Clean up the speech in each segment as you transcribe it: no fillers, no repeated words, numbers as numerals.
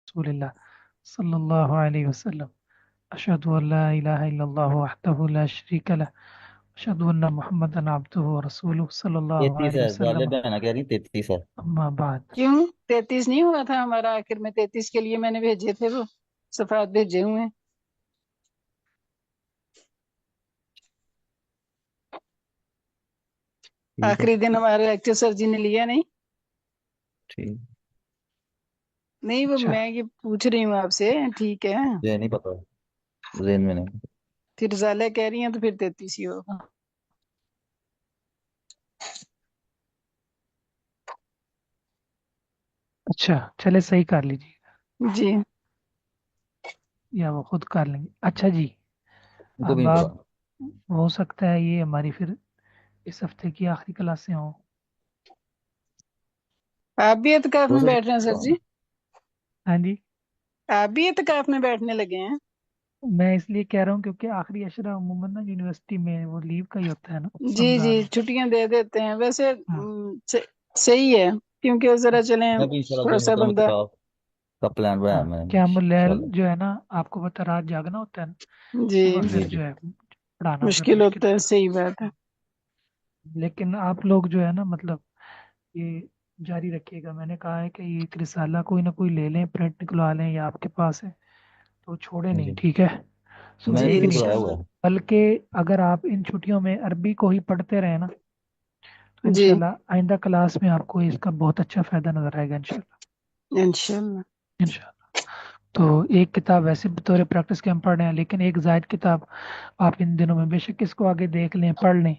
रसूलिल्लाह सल्लल्लाहु अलैहि वसल्लम। अशहदु अल्ला इलाहा इल्लल्लाह वहदहु ला शरीका लह, अशहदु अन्ना मुहम्मदन अब्दुहु व रसूलुहु सल्लल्लाहु 33 अलैहि है, वसल्लम। गालिब है ना, कह रही 33 है। अम्मा बाद। क्यों 33 नहीं हुआ था हमारा? आखिर में 33 के लिए मैंने भेजे थे, वो सफात भेजे हुए हैं। ठीक है। आखिरी दिन हमारे लेक्चर सर जी ने लिया नहीं। ठीक। नहीं, वो अच्छा मैं ये पूछ रही हूँ आपसे। ठीक है, मुझे नहीं पता, जेन में नहीं। फिर जाले कह रही हैं तो फिर 33 ही होगा। अच्छा, चले सही कर लीजिए जी या वो खुद कर लेंगे। अच्छा जी, उनको भी अब नहीं आप, पता। हो सकता है ये हमारी फिर इस हफ्ते की आखिरी क्लासें हों। आप भी एतकाफ हो में बैठ रहे हैं सर सकता। जी? हाँ जी, आप भी एतकाफ में बैठने लगे हैं? मैं इसलिए कह रहा हूँ क्योंकि आखिरी अशरा अमूमन ना यूनिवर्सिटी में वो लीव का ही होता है ना, जी जी, रमजान में। छुट्टियां दे देते हैं वैसे। हाँ, सही है, क्योंकि वो जरा चले मैं भी इंशाल्लाह थोड़ा जो सा मतलब बंदा। इत्तेकाफ का प्लान बनाया हाँ, मैंने क्या लैल इंशाल्लाह। जो है ना, आपको पता रात जागना होता है ना, जी, तो वो जी फिर जी। जो है पढ़ाना फिर मुश्किल मुश्किल होता है, होता सही बात है। है। लेकिन आप लोग जो है ना, मतलब ये जारी रखिएगा। मैंने कहा है कि ये एक रिसाला कोई ना कोई ले लें, प्रिंट निकलवा लें, या आपके पास है तो छोड़े नहीं, जी ठीक है। मैंने जी सोचेंगे खुद नहीं, बनाया हुआ इंशाल्लाह। है। बल्कि अगर आप इन छुट्टियों में अरबी को ही पढ़ते रहे ना, तो जी इंशाल्लाह आइंदा क्लास में आपको इसका बहुत अच्छा फायदा नजर आएगा इंशाल्लाह। इंशाल्लाह। इंशाल्लाह। तो एक किताब वैसे बतौर प्रैक्टिस के हम पढ़ रहे हैं, लेकिन एक जायद किताब आप इन दिनों में बेशक इसको आगे देख लें, पढ़ लें।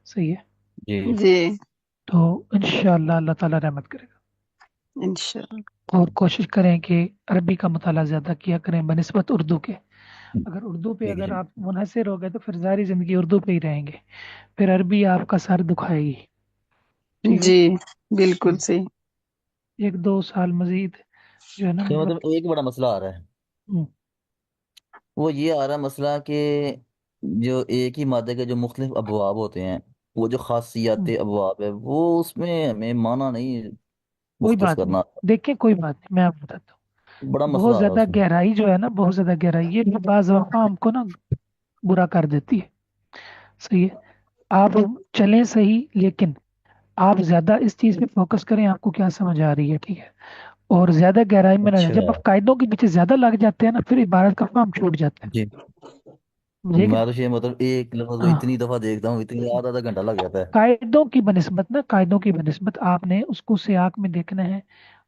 सही है। जी जी। जी तो इंशाल्लाह अल्लाह ताला रहमत करेगा। इंशाल्लाह। और कोशिश करें कि अरबी का मुताला ज़्यादा किया करें बनिस्बत उर्दू के। अगर उर्दू पे जी अगर जी। आप मुनहसर हो गए तो फिर सारी ज़िंदगी उर्दू पे ही रहेंगे, फिर अरबी आपका सर दुखाएगी। ठीक है। जी बिल्कुल हम्म, सही। एक दो साल मजीद जो है ना, तो मतलब। मतलब एक बड़ा मसला आ रहा है। हम्म, वो ये आ रहा है मसला कि जो एक ही मादे के जो मुख्तलिफ अबवाब होते हैं, वो जो खासियत हम्म, अबवाब है, वो उसमें हमें माना नहीं कोई मुख्तस बात नहीं। करना। देखिए कोई बात नहीं, मैं आपको बताता हूँ। बड़ा बहुत मसला आ रहा है ज़्यादा उसमें। गहराई जो है ना, बहुत ज़्यादा गहराई ये भी बाज़ वक़्त हमको ना बुरा कर देती है। सही है। आप चलें सही, लेकिन आप ज़्यादा इस चीज़ पे फोकस करें आपको क्या समझ आ रही है, ठीक है। और ज़्यादा गहराई में ना जाए। अच्छा। जब आप कायदों के पीछे ज़्यादा लग जाते हैं ना, फिर इबारत का फार्म छूट जाता है। जी। मुझे कि मैं तो ये मतलब एक लफ्ज को इतनी हाँ, दफा देखता हूँ, इतनी आधा आधा घंटा लग जाता है। कायदों की बनिस्बत ना, कायदों की बनिस्बत आपने उसको सियाक में देखना है,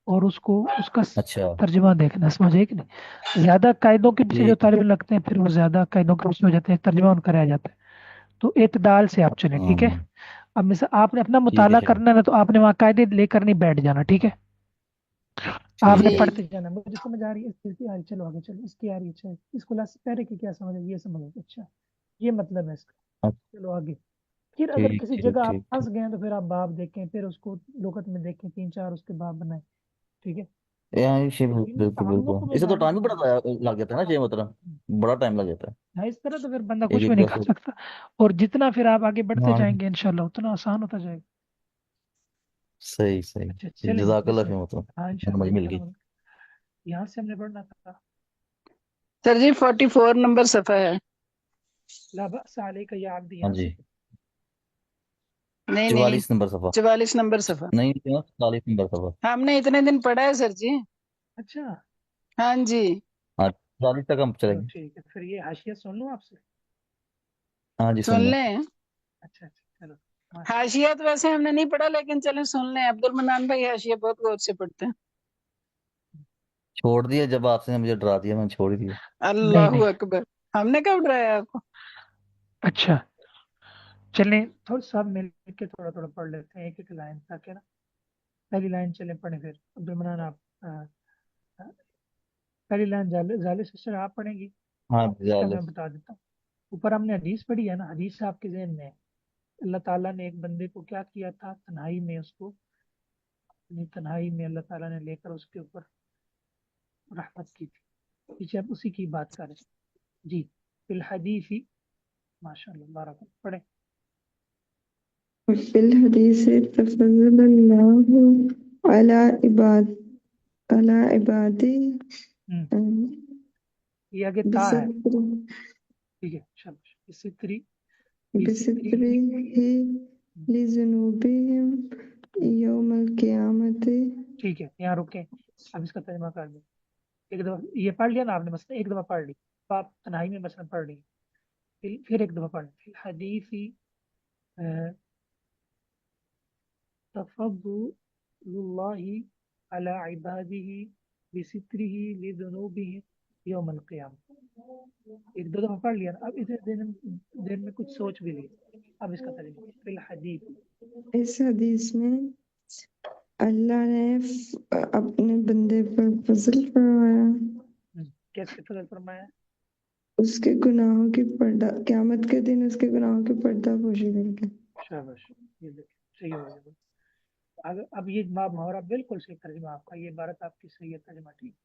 और उसको उसका अच्छा। तर्जुमा देखना है। समझे कि नहीं? ज्यादा कायदों के पीछे जो ठीक है। तालिब लगते हैं, फिर वो ज्यादा कायदों के पीछे हो जाते हैं, तर्जुमा उनका रह जाता है। तो एतदाल से आप चलें, ठीक है। हाँ। अब मिसाल आपने अपना ठीक है मुताला शेख। करना है ना, तो आपने वहाँ कायदे लेकर नहीं बैठ जाना, ठीक है। आपने ठीक है। जी पढ़ते जाना, मुझे समझ आ रही है, इस चीज़ की आ रही है, चलो आगे चलो, इसकी आ रही है, अच्छा इसको लास्ट पहले की क्या समझ है, ये समझ है, अच्छा ये मतलब है इसका, चलो आगे। फिर अगर ठीक किसी ठीक जगह आप ठीक फंस ठीक। गए हैं तो फिर आप बाब देखें, फिर उसको लुगत में देखें, तीन चार उसके बाब बनाए, ठीक है। यहाँ शेख इन बिल्कुल ताल्लुक बिल्कुल, में इसे तो जाना टाइम भी बहुत बड़ा जरूरी लग जाता है ना शेख मतलब। है। बड़ा टाइम लग जाता है। हाँ, इस तरह तो फिर बंदा एक कुछ भी एक नहीं दस। कर सकता। और जितना फिर आप आगे बढ़ते हाँ। जाएंगे इंशाल्लाह उतना आसान होता जाएगा। सही सही। अच्छा चलें जी, जजाकल्ला बिस्मिल्लाह। फिर मतलब हाँ समझ इंशाल्लाह, मिल जितना गई। मतलब यहाँ से हमने पढ़ना था। सर जी, 44 नंबर सफा है। ला बअस अलैका या अब्दी, हाँ यहाँ से। जी। नहीं नहीं, 44 नंबर सफा। 44 नंबर सफा। नहीं क्यों, 40 नंबर सफा। हमने इतने दिन पढ़ा है सर जी। अच्छा, हाँ जी। हाँ 40 तक हम चलो चलेंगे। ठीक है, फिर ये हाशिया सुन लूँ आपसे। हाँ जी सुन सुन लो। लें। अच्छा अच्छा, चलो माशा। हाशिया तो वैसे हमने नहीं पढ़ा, लेकिन चलें सुन लें। अब्दुल मनान भाई हाशिया बहुत गौर से पढ़ते हैं। छोड़ दिया जब आपने मुझे डरा दिया, मैंने छोड़ ही दिया। नहीं अल्लाह नहीं, अकबर। हमने कब डराया आपको? अच्छा चलें थोड़ा सब मिल के थोड़ा थोड़ा पढ़ लेते हैं, एक एक लाइन, ताकि ना पहली लाइन चलें पढ़े, फिर अब्दुल मनान आप पहली लाइन जाले जाले सिस्टर आप पढ़ेंगी, हाँ उसका जाले। मैं बता देता हूँ। ऊपर हमने हदीस पढ़ी है ना, हदीस आपके ज़हन में है। अल्लाह ताला ने एक बंदे को क्या किया था, तन्हाई में उसको, अपनी तन्हाई में अल्लाह ताला ने लेकर उसके ऊपर रहमत की थी। पीछे आप उसी की बात करें जी। फिल हदीसी, माशाअल्लाह बारक पढ़े। وفي الحديث تفضل الله على عباد अला इबादी ये आगे ता है, बिसित्री ठीक है, शाबाश। बिसित्री बिसित्रिही लिजुनूबिहिम यौमल क़ियामति। ठीक है, यहाँ रुके, अब इसका तर्जुमा कर दो। एक दफा ये पढ़ लिया ना आपने, मसलन एक दफा पढ़ ली, तो आप तन्हाई में मसलन पढ़ ली, फिर एक दफा पढ़ ली। हदीसी तफद्दुलुल्लाहि अला इबादिही बिसित्रिही लिजुनूबिहिम यौमल क़ियामah। एक दो दफा पढ़ लिया ना, अब इसे देर में कुछ सोच भी लिया। अब इसका तर्जुमा फिल हदीस। इस हदीस में अल्लाह ने अपने बंदे पर फजल फरमाया, कैसे फजल फरमाया? उसके गुनाहों की पर्दा, क़यामत के दिन उसके गुनाहों की पर्दा पोशी करके। शाबाश, ये देखिए सही हो गया। अब ये जवाब मुहावरा बिल्कुल सही तर्जुमा आपका, ये इबारत आपकी सही है, तर्जुमा ठीक।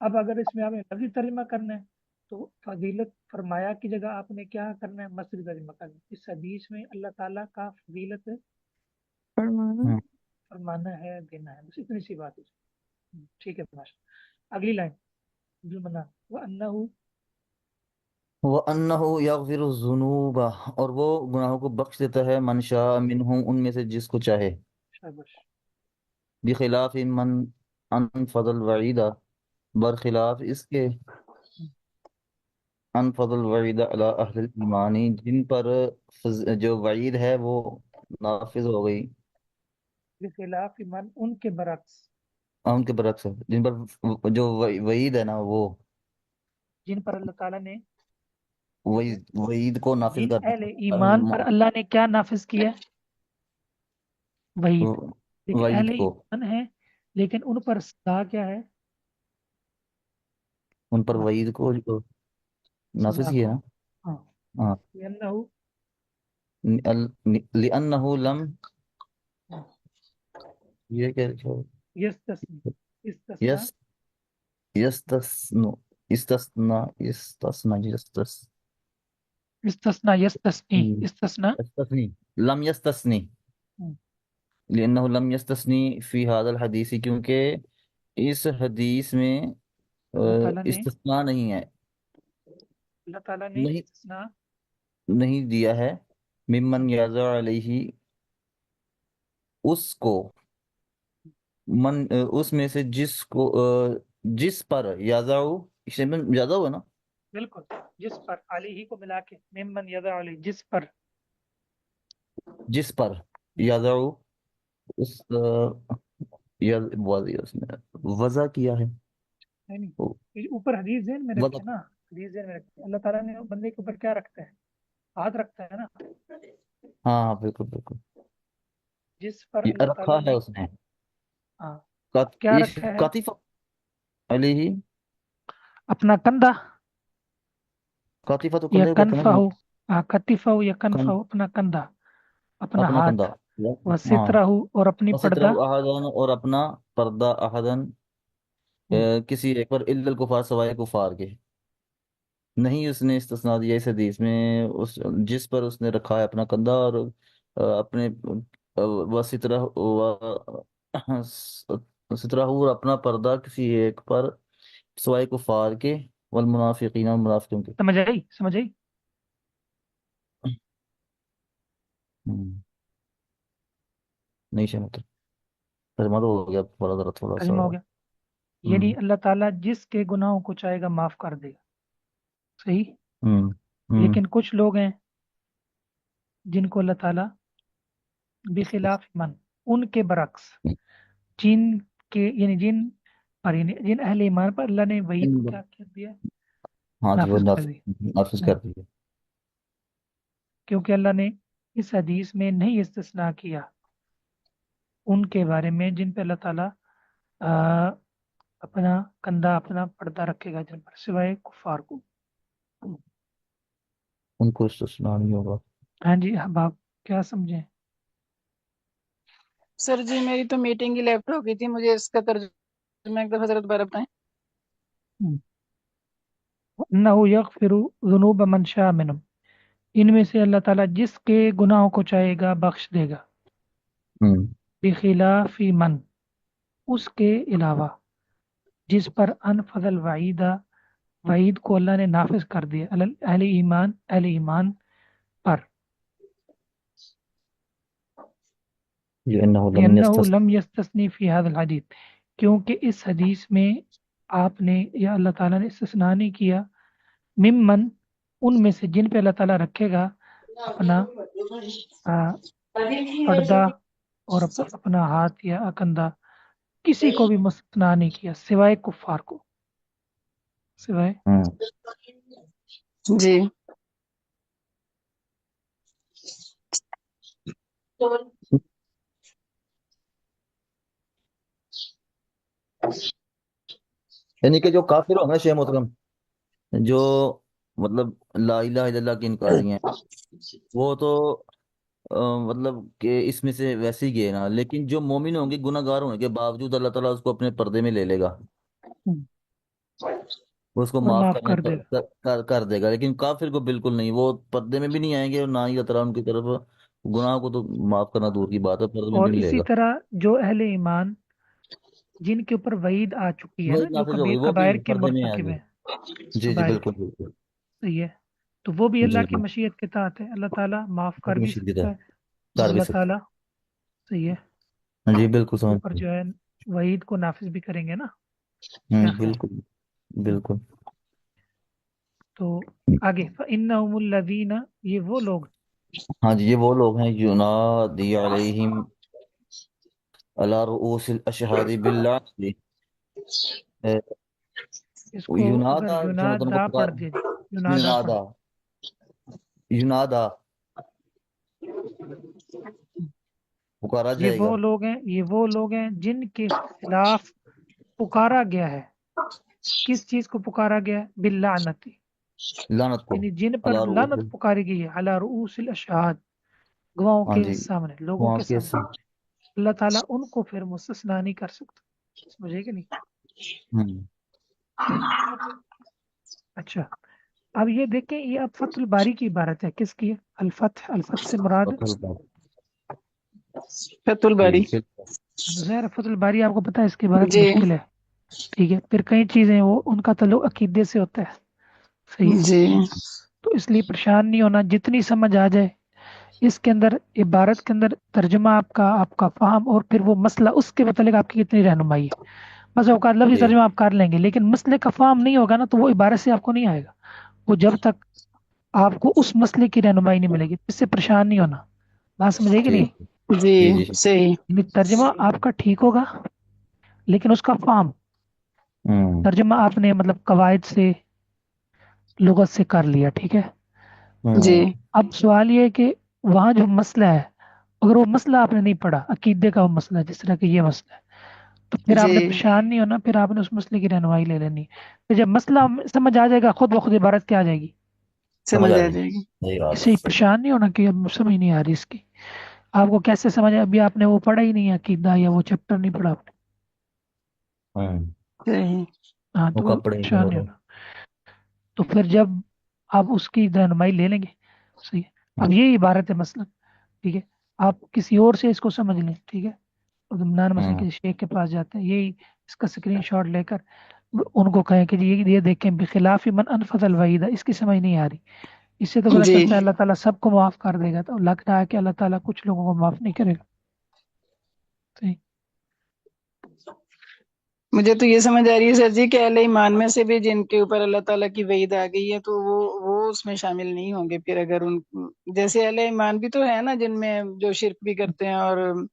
अब अगर इसमें आपने लफ्ज़ी तर्जुमा करना है तो फजीलत फरमाया की जगह आपने क्या करना है, मसदरी तर्जुमा करना है। इस हदीस में अल्लाह ताला का फजीलत फरमाना फरमाना है, देना है, बस इतनी सी बात है। ठीक है माशा। अगली लाइन जो बना वो अन्नहु वो अन्नहु यगफिरु ज़ुनूबा, और वो गुनाहों को बख्श देता है, मन शाअ मिनहुम, उनमें से जिसको चाहे, शाबाश। बिखिलाफ मन अनफज़ल वईदा, बरखिलाफ इसके, अनफज़ल वईदा अला अहलिल ईमानी, जिन पर जो वईद है वो नाफिज हो गई, बिखिलाफ मन, उनके बरक्स, उनके बरक्स है, जिन पर जो वईद है ना वो जिन पर अल्लाह ताला ने, वईद को नाफिज जिन कर अहले दिया, ईमान पर अल्लाह ने क्या नाफिज किया? वहीद। लेकिन वईद अहले को, ईमान है, लेकिन उन पर सजा क्या है? उन पर वईद को जो नाफिज सजा किया को। ना। हाँ, हाँ, लिअन्नहु लिअन्नहु लम, ये क्या लिखा है? यस्तस्नी, इस्तिस्ना, यस, यस्तस्नु, इस्तस्ना, इस्तस्ना, यस्तस, इस्तिस्ना, यस्तस्नी, इस्तिस्ना। यस्तस्नी, लम यस्तस्नी, हम्म, लिअन्नहु लम यस्तस्नी फी हादल हदीसी, क्योंकि इस हदीस में अल्लाह ताला ने, इस्तिस्ना नहीं है, अल्लाह ताला ने नहीं, इस्तिस्ना नहीं दिया है, मिम्मन याज़ा अलैहि, उसको, उसमें से जिसको, जिस पर याज़ाऊ, इसे में याज़ा हुआ ना, बिल्कुल, जिस पर, अली ही को मिला के, मिम्मन यदा अली, जिस पर। जिस पर याज़ाऊ, उस या उसने वज़ा किया है, नहीं नहीं, वो ये ऊपर हदीस ज़हन में वज़ा, रखे ना, हदीस ज़हन में रखे, अल्लाह ताला ने बंदे के ऊपर क्या रखता है? हाथ रखता है ना। हाँ हाँ बिल्कुल बिल्कुल, जिस पर ये अल्लाह रखा ताला है ने, उसने, हाँ, क्या रखा है? कातिफ अलैहि, अपना कंधा, कातिफा तो या कंधे को कहते हैं ना, कनफाहु, हाँ, कतिफाहु या कं, कनफाहु, अपना कंधा, अपना अपना कंधा, हाथ, व हाँ, सितरहु, और अपनी पर्दा। वसित्रहु अहदन, और अपना पर्दा, अहदन हम्म, किसी एक पर, इल्लल कुफार, सवाए कुफार के, नहीं उसने इस्तिस्ना दिया इस हदीस में, उस जिस पर उसने रखा है अपना कंधा, और अपने वसित्रह सितराहू, और अपना पर्दा किसी एक पर, सवाए कुफार के, वल मुनाफिकीन, और मुनाफिकों के। समझ आई, समझ आई। हम्म, नहीं समझ, तर्जुमा तो हो गया थोड़ा ज़रा, थोड़ा सा। तर्जुमा हो गया, यानी हम्म अल्लाह ताला जिसके गुनाहों को चाहेगा माफ कर देगा। सही। हम्म हम्म लेकिन कुछ लोग हैं जिनको अल्लाह ताला बिखिलाफ मन, उनके बरक्स, जिन के, यानी जिन पर, यानी जिन अहले ईमान पर अल्लाह ने वहीद को क्या कर दिया? हाँ जी, वो नाफिज कर दिया। नाफिज कर दिया। क्योंकि अल्लाह ने इस हदीस में नहीं इस्तिस्ना किया उनके बारे में जिन पे अल्लाह ताला आ, अपना कंधा, अपना पर्दा रखेगा जिन पर, सिवाय कुफार को। उनको इस्तिस्ना नहीं होगा। हाँ जी, अब आप क्या समझे? सर जी मेरी तो मीटिंग ही लेफ्ट हो गई थी, मुझे इसका तर्जुमा एक दफा जरा दोबारा बताएं। अन्नहु यगफिरु ज़ुनूब मन शाअ मिनहुम, इनमें से अल्लाह ताला जिसके गुनाहों को चाहेगा बख्श देगा, हम्म बिखिलाफी मन, उसके अलावा, जिस पर अनफजल वईदा, वईद को अल्लाह ने नाफिज कर दिया, अहले ईमान, अहले ईमान पर। लिअन्नहु लम लिअन्नहु यस्तस लम यस्तस्नी फी हादिल हदीस, क्योंकि इस हदीस में आपने या अल्लाह ताला ने इस्तिस्ना नहीं किया, मिम्मन, उनमें से जिन पे अल्लाह ताला रखेगा अपना आ, पर्दा और अपना हाथ या कंधा, किसी को भी मुस्तस्ना नहीं किया सिवाय कुफार को, सिवाय जी। यानी कि जो काफिर होंगे शेख मोहतरम, जो मतलब ला इलाहा इल्लल्लाह के इनकारी हैं, वो तो मतलब कि इसमें से वैसे ही गए ना, लेकिन जो मोमिन होंगे गुनाहगार होने के बावजूद अल्लाह ताला उसको अपने पर्दे में ले लेगा, वो उसको और माफ माफ करने कर देगा। कर देगा। लेकिन काफिर को बिल्कुल नहीं, वो पर्दे में भी नहीं आएंगे और ना ही अल्लाह ताला उनकी तरफ गुनाह को तो माफ करना दूर की बात है, पर्दे में भी और नहीं इसी लेगा। तरह जो अहले ईमान जिनके ऊपर वईद आ चुकी है वही ना, जो नाफिज हो गई, कबीर वो भी कबायर के पर्दे में मुर्तकिब आएंगे। हैं, जी जी कबायर के, बिल्कुल बिल्कुल। सही है, तो वो भी अल्लाह जी की जी, मशीयत के तहत है, अल्लाह ताला माफ कर अपनी भी शिरकत है, सकता है, और कर भी अल्लाह सकते ताला, सही है, हैं। जी बिल्कुल उनके समझ ऊपर गए। जो है वईद को नाफिज भी करेंगे ना। क्या ख्याल है? बिल्कुल हम्म, बिल्कुल। तो आगे इन्नहुमुल लज़ीना, ये वो लोग, हाँ जी, ये वो लोग हैं युनादी अलैहिम अला रुऊसिल अशहादी बिल्लाह। इसको अगर युनादा जो मतलब उनको युनादा पढ़ पुकार, दिया जाए, युनादा पढ़, युनादा, युनादा पुकारा ये जाएगा। वो लोग हैं, ये वो लोग हैं जिनके खिलाफ पुकारा गया है। किस चीज को पुकारा गया है? बिल्लानती, लानत को, यानी जिन पर अला लानत रुऊसिल। पुकारी गई है, अला रूसिल अशहाद, गवाहों हाँ के जी, सामने, लोगों वहाँ के के सामने। अल्लाह ताला उनको फिर मुस्तस्ना नहीं कर सकता, समझे कि नहीं? हम्म अच्छा, अब ये देखें, ये अब फतुल बारी की इबारत है, किसकी है? अल्फत, अल्फत से मुराद फतहुल बारी। फतुल जी बारी। बिल्कुल। ज़ाहिर है, फतुल बारी आपको पता है इसकी इबारत जी मुश्किल है, ठीक है, फिर कई चीजें वो उनका ताल्लुक अकीदे से होता है, सही है, जी तो इसलिए परेशान नहीं होना, जितनी समझ आ जाए इसके अंदर, इबारत के अंदर तर्जुमा आपका, आपका फाहम, और फिर वो मसला उसके मतलब आपकी कितनी रहनुमाई है। बस औकात लफ्ज़ी जी तर्जुमा आप कर लेंगे, लेकिन मसले का फाहम नहीं होगा ना, तो वो इबारत से आपको नहीं आएगा, वो जब तक आपको उस मसले की रहनुमाई नहीं मिलेगी, इससे परेशान नहीं होना। बात समझे कि जी नहीं? जी जी जी। सही। यानी तर्जुमा आपका ठीक होगा, लेकिन उसका फाहम, हम्म तर्जुमा आपने मतलब कवायद से, लुगत से कर लिया, ठीक है। जी हम्म अब सवाल ये है कि वहाँ जो मसला है, अगर वो मसला आपने नहीं पढ़ा, अकीदे का वो मसला है, जिस तरह का ये मसला है, तो फिर जी आपने परेशान नहीं होना, फिर आपने उस मसले की रहनुमाई ले लेनी। फिर जब मसला समझ आ जाएगा, खुद ब खुद इबारत क्या आ जाएगी, समझ समझ आ आ जाएगी, जाएगी। सही बात इससे ही है। परेशान नहीं होना कि अब समझ नहीं आ रही इसकी, आपको कैसे समझ, अभी आपने वो पढ़ा ही नहीं है अकीदा, या वो चैप्टर नहीं पढ़ा आपने। हम्म सही। हाँ, वो तो कपड़े हैं परेशान वो नहीं तो। होना। तो फिर जब आप उसकी रहनुमाई ले लेंगे, सही है, अब ये इबारत है मसलन, ठीक है, आप किसी और से इसको समझ लें, ठीक है, उमनान मसलन हम्म किसी शेख के पास जाते हैं, यही इसका स्क्रीन शॉट लेकर उनको कहें कि जी ये देखें, बिखिलाफ मन अनफजल वईदा, इसकी समझ नहीं आ रही, इससे तो पता जी चलता है अल्लाह ताला सबको माफ कर देगा, तो लग रहा है कि अल्लाह ताला कुछ लोगों को माफ नहीं करेगा, सही। मुझे तो ये समझ आ रही है सर जी कि अहले ईमान में से भी जिनके ऊपर अल्लाह ताला की वईद आ गई है, तो वो उसमें शामिल नहीं होंगे फिर, अगर उन, जैसे अहले ईमान भी तो है ना जिनमें जो शिरक भी करते हैं और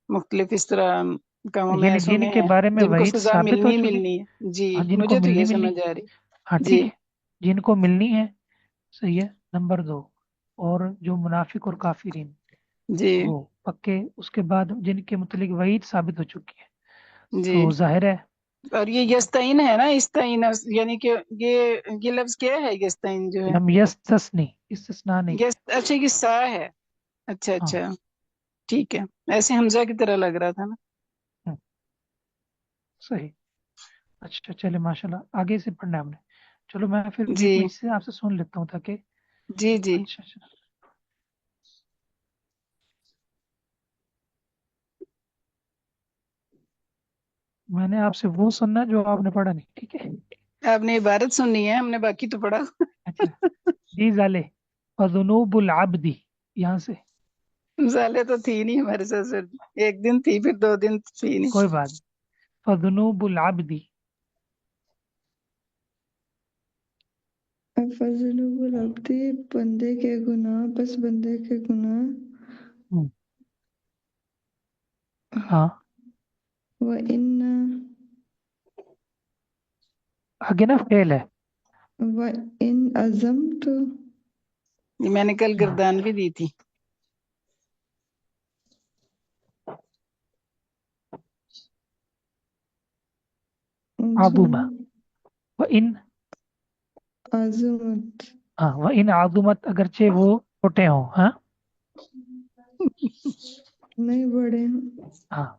मुख्तलिफ इस तरह कामों में यानी ऐसों में जिनके हैं, बारे में जिनको वईद सजा साबित हो मिलनी चुकी, मिलनी है। जी हाँ जिनको मुझे तो मिलनी ये मिलनी, समझ आ रही। हाँ जी ठीक है, जिनको मिलनी है, सही है, नंबर दो, और जो मुनाफिक और काफिरीन, जी वो पक्के, उसके बाद जिनके मुतलिक वईद साबित हो चुकी है, जी। तो जाहिर है, और ये यस्ताइन है ना, इस्ताइन, यानी कि ये लफ्ज क्या है यस्ताइन जो है? लम यस्तस्नी, इस्तिस्ना नहीं यस, किया, अच्छा ये सा है। अच्छा हाँ, अच्छा, ठीक है। ऐसे हमजा की तरह लग रहा था ना। हम्म, सही। अच्छा चले, माशाल्लाह, आगे से पढ़ना है हमने, चलो मैं फिर जी बीच बीच से आपसे सुन लेता हूँ ताकि, जी जी। अच्छा अच्छा। میں نے آپ سے وہ سننا جو آپ نے پڑھا نہیں، ٹھیک ہے؟ آپ نے عبارت سننی ہے، ہم نے باقی تو پڑھا۔ اچھا جی زالے فذنوب العبد، یہاں سے زالے تو تھی نہیں ہمارے ساتھ سر، ایک دن تھی پھر 2 دن تھی نہیں۔ کوئی بات نہیں۔ فذنوب العبد، فضلوب العبدی بندے کے گناہ، بس بندے کے گناہ، ہاں وَإِنَّ آگے نا فعل ہے، وَإِنْ عَزَمْتُ یہ میں نے کل ہاں گردان بھی دی تھی۔ عظمہ، وَإِن، عظمت ہاں وَإِن عظمت، اگرچہ وہ چھوٹے ہوں، ہاں نہیں بڑے ہیں، ہاں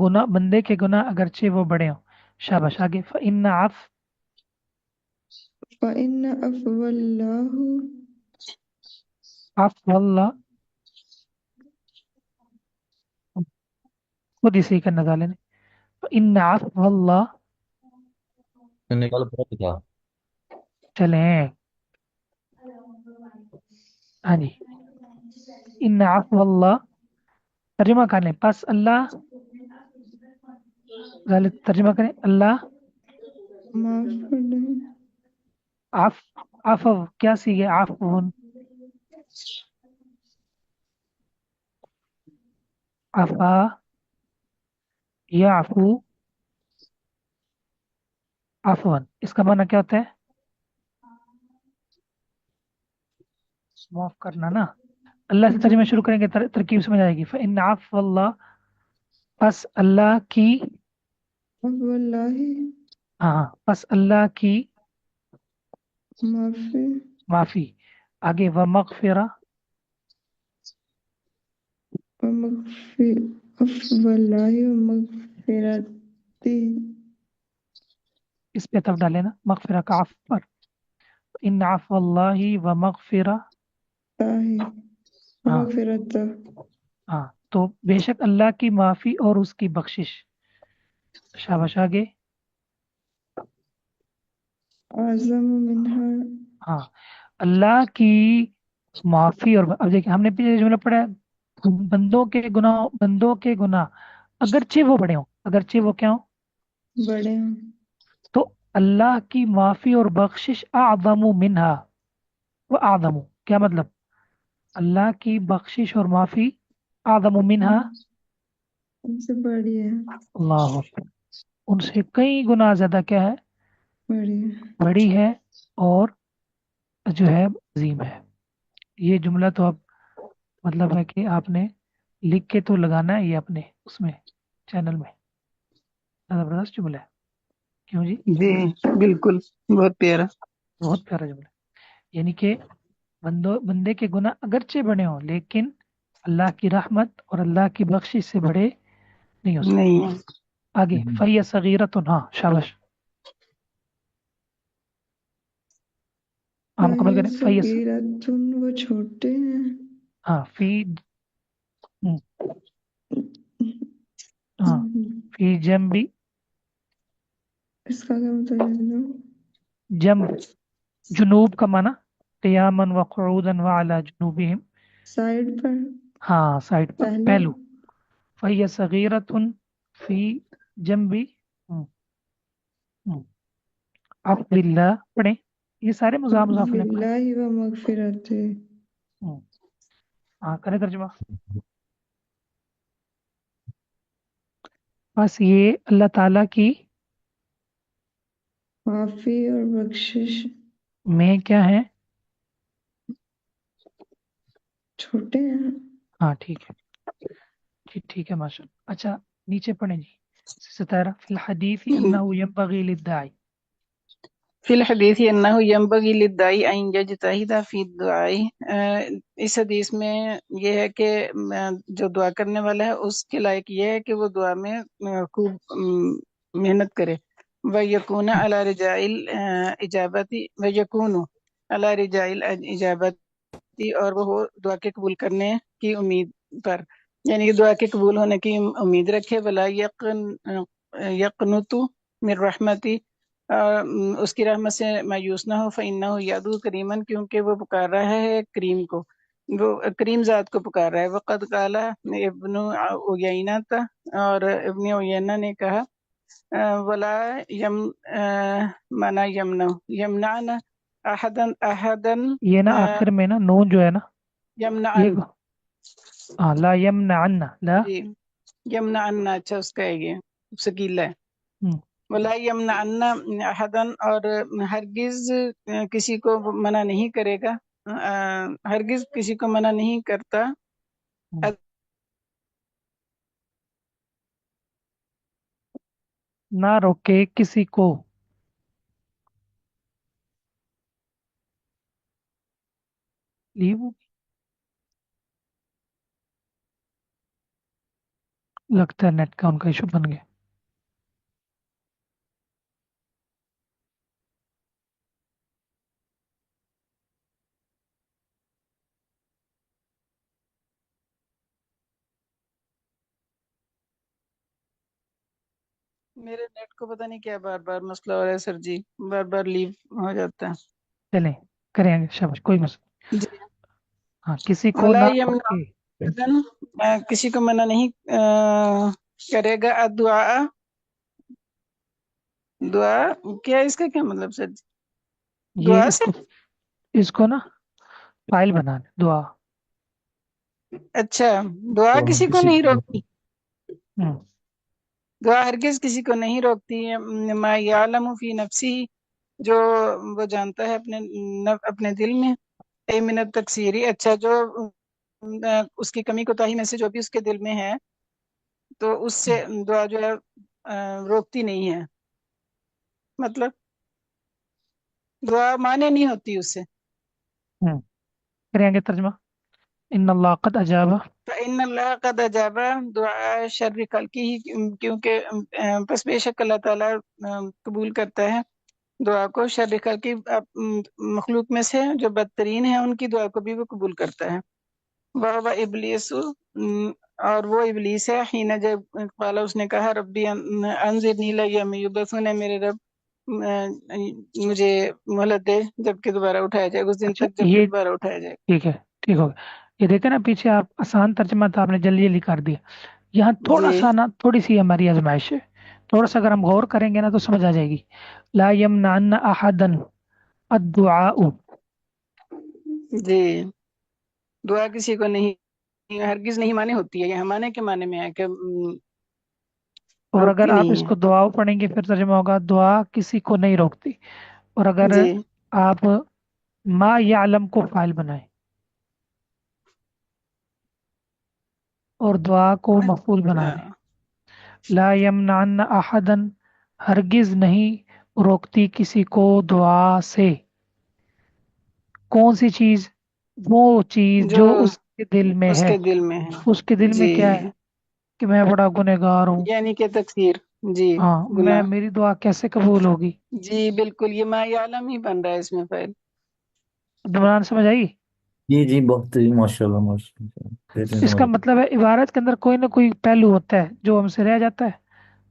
گناہ، بندے کے گناہ اگرچہ وہ بڑے ہوں۔ شاباش، آگے فَإِنَّ فَإِنَّ عَفْوَ اللَّهِ عفو اللہ، خود ہی صحیح کرنا ڈالے نے، فَإِنَّ عفو اللہ، نکال بہت تھا. چلیں ہاں جی، ان عفو اللہ، ترجمہ کر لیں، پس اللہ، غلط ترجمہ کریں، اللہ معاف کر دیں، عفو کیا سیگے، عفو، عفا، یعفو، عفوا، اس کا معنی کیا ہوتا ہے؟ معاف کرنا نا۔ اللہ سے ترجمہ شروع کریں گے ترکیب سمجھ آئے گی۔ فإن عفو اللہ، پس اللہ کی، عفو اللہ ہاں پس اللہ کی معافی، معافی، آگے ومغفرہ، عفو اللہ ومغفرتی، اس پہ تب ڈالے نا مغفرہ کا عفو پر، ان عفو اللہ ومغفرہ، تاہی ہاں ومغفرت، ہاں تو بے شک اللہ کی معافی اور اس کی بخشش۔ شاباش، آگے اعظم منہا، ہاں اللہ کی معافی، اور اب دیکھیں ہم نے پیچھے جملہ پڑھا ہے، بندوں کے گناہ اگرچہ وہ بڑے ہوں، اگرچہ وہ کیا ہوں، بڑے ہیں، تو اللہ کی معافی اور بخشش اعظم منہا، وہ اعظم کیا مطلب، اللہ کی بخشش اور معافی اعظم منہا، ان سے بڑی ہے، اللہ اکبر، ان سے کئی گنا زیادہ کیا ہے، بڑی ہے، بڑی ہے، اور جو ہے عظیم ہے۔ یہ جملہ تو اب مطلب ہے کہ آپ نے لکھ کے تو لگانا ہے یہ اپنے اس میں چینل میں، زبردست جملہ ہے، کیوں جی؟ جی بالکل، بہت پیارا۔ بہت پیارا جملہ ہے، یعنی کہ بندے کے گناہ اگرچہ بڑے ہوں لیکن اللہ کی رحمت اور اللہ کی بخشش سے بڑے نہیں ہو سکتے۔ نہیں ہے۔ آگے فَهِيَ صَغِيرَةٌ، ہاں شاباش، ہاں مکمل فَهِيَ کریں، صَغِيرَةٌ وہ چھوٹے ہیں، ہاں ہاں فی جنبی، اس کا کیا مطلب ہے؟ جنب جنوب کا معنی قیامن وقعودا وعلی جنوبہم، سائڈ پر، ہاں سائڈ پر، پہلے، پہلو، فَهِيَ صَغِيرَةٌ فی جنبی، آپ باللہ پڑھیں، یہ سارے مضاف نے پڑھیں، باللہ و مغفرت، ہاں کریں ترجمہ، بس یہ اللہ تعالیٰ کی معافی اور بخشش، میں کیا ہے، چھوٹے ہیں، ہاں ٹھیک ہے جی، ٹھیک ہے ماشاء اللہ۔ اچھا نیچے پڑھیں جی، 17 فی الحدیث انہ ینبغی للداعی، فی الحدیث انہ ینبغی للداعی ان یجتہد فی الدعاء، اس حدیث میں یہ ہے کہ جو دعا کرنے والا ہے اس کے لائق یہ ہے کہ وہ دعا میں خوب محنت کرے، وَيَكُونَ عَلَى رِجَاءِ الْإِجَابَةِ وَيَكُونُ عَلَى رِجَاءِ الْإِجَابَةِ، اور وہ ہو دعا کے قبول کرنے کی امید پر، یعنی کہ دعا کے قبول ہونے کی امید رکھے، ولا یقنتو من رحمتی، اس کی رحمت سے مایوس نہ ہو، فإنہ یدعو کریمن، کیونکہ وہ پکار رہا ہے کریم کو، وہ کریم ذات کو پکار رہا ہے۔ وقد قال ابن عیینہ، اور ابن عیینہ نے کہا ولا یم منا یمنع یمنعن احدن یہ نا آخر میں نا نون جو ہے نا یمنعن، یہ لا یمنعن، لا جی یمنعن، اچھا اس کا ہے یہ سکیلا ہے، ہم، ولا یمنعن احدن، اور ہرگز کسی کو منع نہیں کرے گا، ہرگز کسی کو منع نہیں کرتا، ہم، نہ روکے کسی کو، لیو لگتا ہے نیٹ کا ان کا ایشو بن گیا۔ میرے نیٹ کو پتہ نہیں کیا بار بار مسئلہ ہو رہا ہے سر جی، بار بار لیو ہو جاتا چلیں کریں گے، شاباش، کوئی مسئلہ، ہے جی۔ ہاں کسی کو ولا نہ یمنع روکے، احدن، کسی کو منع نہیں کرے گا، الدعاء، دعا کیا اس کا کیا مطلب سر جی؟ یہ دعا سے، اس کو نا فائل بنا دیں دعا، اچھا دعا تو کسی کو کسی نہیں روکتی، ہم، دعا ہرگز کسی کو نہیں روکتی ہے، ما یعلم فی نفسی، جو وہ جانتا ہے اپنے دل میں، اے من التقصیری، اچھا جو اس کی کمی کوتاہی میں سے جو بھی اس کے دل میں ہے، تو اس سے دعا جو ہے روکتی نہیں ہے، مطلب دعا مانے نہیں ہوتی اس سے۔ ہم، کریں گے ترجمہ، ان اللہ قد اجاب، فإن اللہ قد اجاب دعاء شر خلقہ، کیونکہ پس بے شک اللہ تعالیٰ قبول کرتا ہے دعا کو شر خلقی، مخلوق میں سے جو بدترین ہے ان کی دعا کو بھی وہ قبول کرتا ہے۔ وہ ابلیس، اور وہ ابلیس ہے، حین جب قال اس نے کہا ربی انظرنی الی یوم یبعثون، میرے رب مجھے مہلت دے جب کہ دوبارہ اٹھایا جائے، اس دن اچھا تک جب کہ یہ دوبارہ اٹھایا جائے۔ ٹھیک ہے، ٹھیک ہو گیا، یہ دیکھیں نا پیچھے آپ آسان ترجمہ تھا آپ نے جلدی جلدی کر دیا، یہاں تھوڑا جی سا نا تھوڑی سی ہماری آزمائش ہے، تھوڑا سا اگر ہم غور کریں گے نا تو سمجھ آ جائے گی۔ لا یمنعن احدا الدعاء، جی، دعا کسی کو نہیں، ہرگز نہیں مانے ہوتی ہے، یہ مانے کے معنی میں ہے کہ اور اگر روکتی آپ نہیں اس ہے۔ کو دعا پڑھیں گے پھر ترجمہ ہوگا دعا کسی کو نہیں روکتی، اور اگر جی آپ ما یعلم کو فائل بنائیں اور دعا کو مفعول بنا دیں، اچھا، لا یمنعن احدا، ہرگز نہیں روکتی کسی کو دعا سے، کون سی چیز؟ وہ چیز جو جو اس کے دل میں اس ہے، کے دل میں ہے، اس کے دل میں جی کیا ہے کہ میں بڑا گنہگار ہوں، یعنی کہ تکثیر، جی ہاں میں گناہ، میری دعا کیسے قبول ہوگی؟ جی بالکل، یہ ما یعلم ہی بن رہا ہے اس میں فعل۔ عمران سمجھ آئی؟ جی جی بہت ہی ماشاء اللہ ماشاء اللہ، بہترین اس سمجھ کا آئی۔ مطلب ہے عبارت کے اندر کوئی نہ کوئی پہلو ہوتا ہے جو ہم سے رہ جاتا ہے،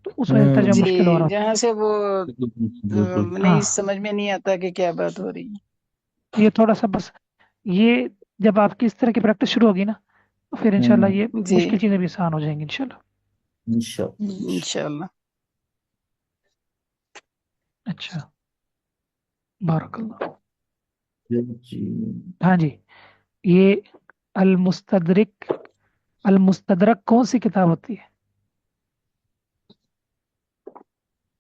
تو اس وجہ سے ترجمہ جی مشکل ہو رہا جہاں سے وہ بالکل بالکل۔ ہاں نہیں سمجھ میں نہیں آتا کہ کیا بات ہو رہی یہ تھوڑا سا بس، یہ جب آپ کی اس طرح کی پریکٹس شروع ہوگی نا تو پھر انشاءاللہ یہ ہے۔ جی مشکل چیزیں بھی آسان ہو جائیں گی انشاءاللہ۔ انشاءاللہ۔ انشاءاللہ۔ اچھا، بارک اللہ۔ جی ہاں جی، یہ المستدرک، المستدرک کون سی کتاب ہوتی ہے؟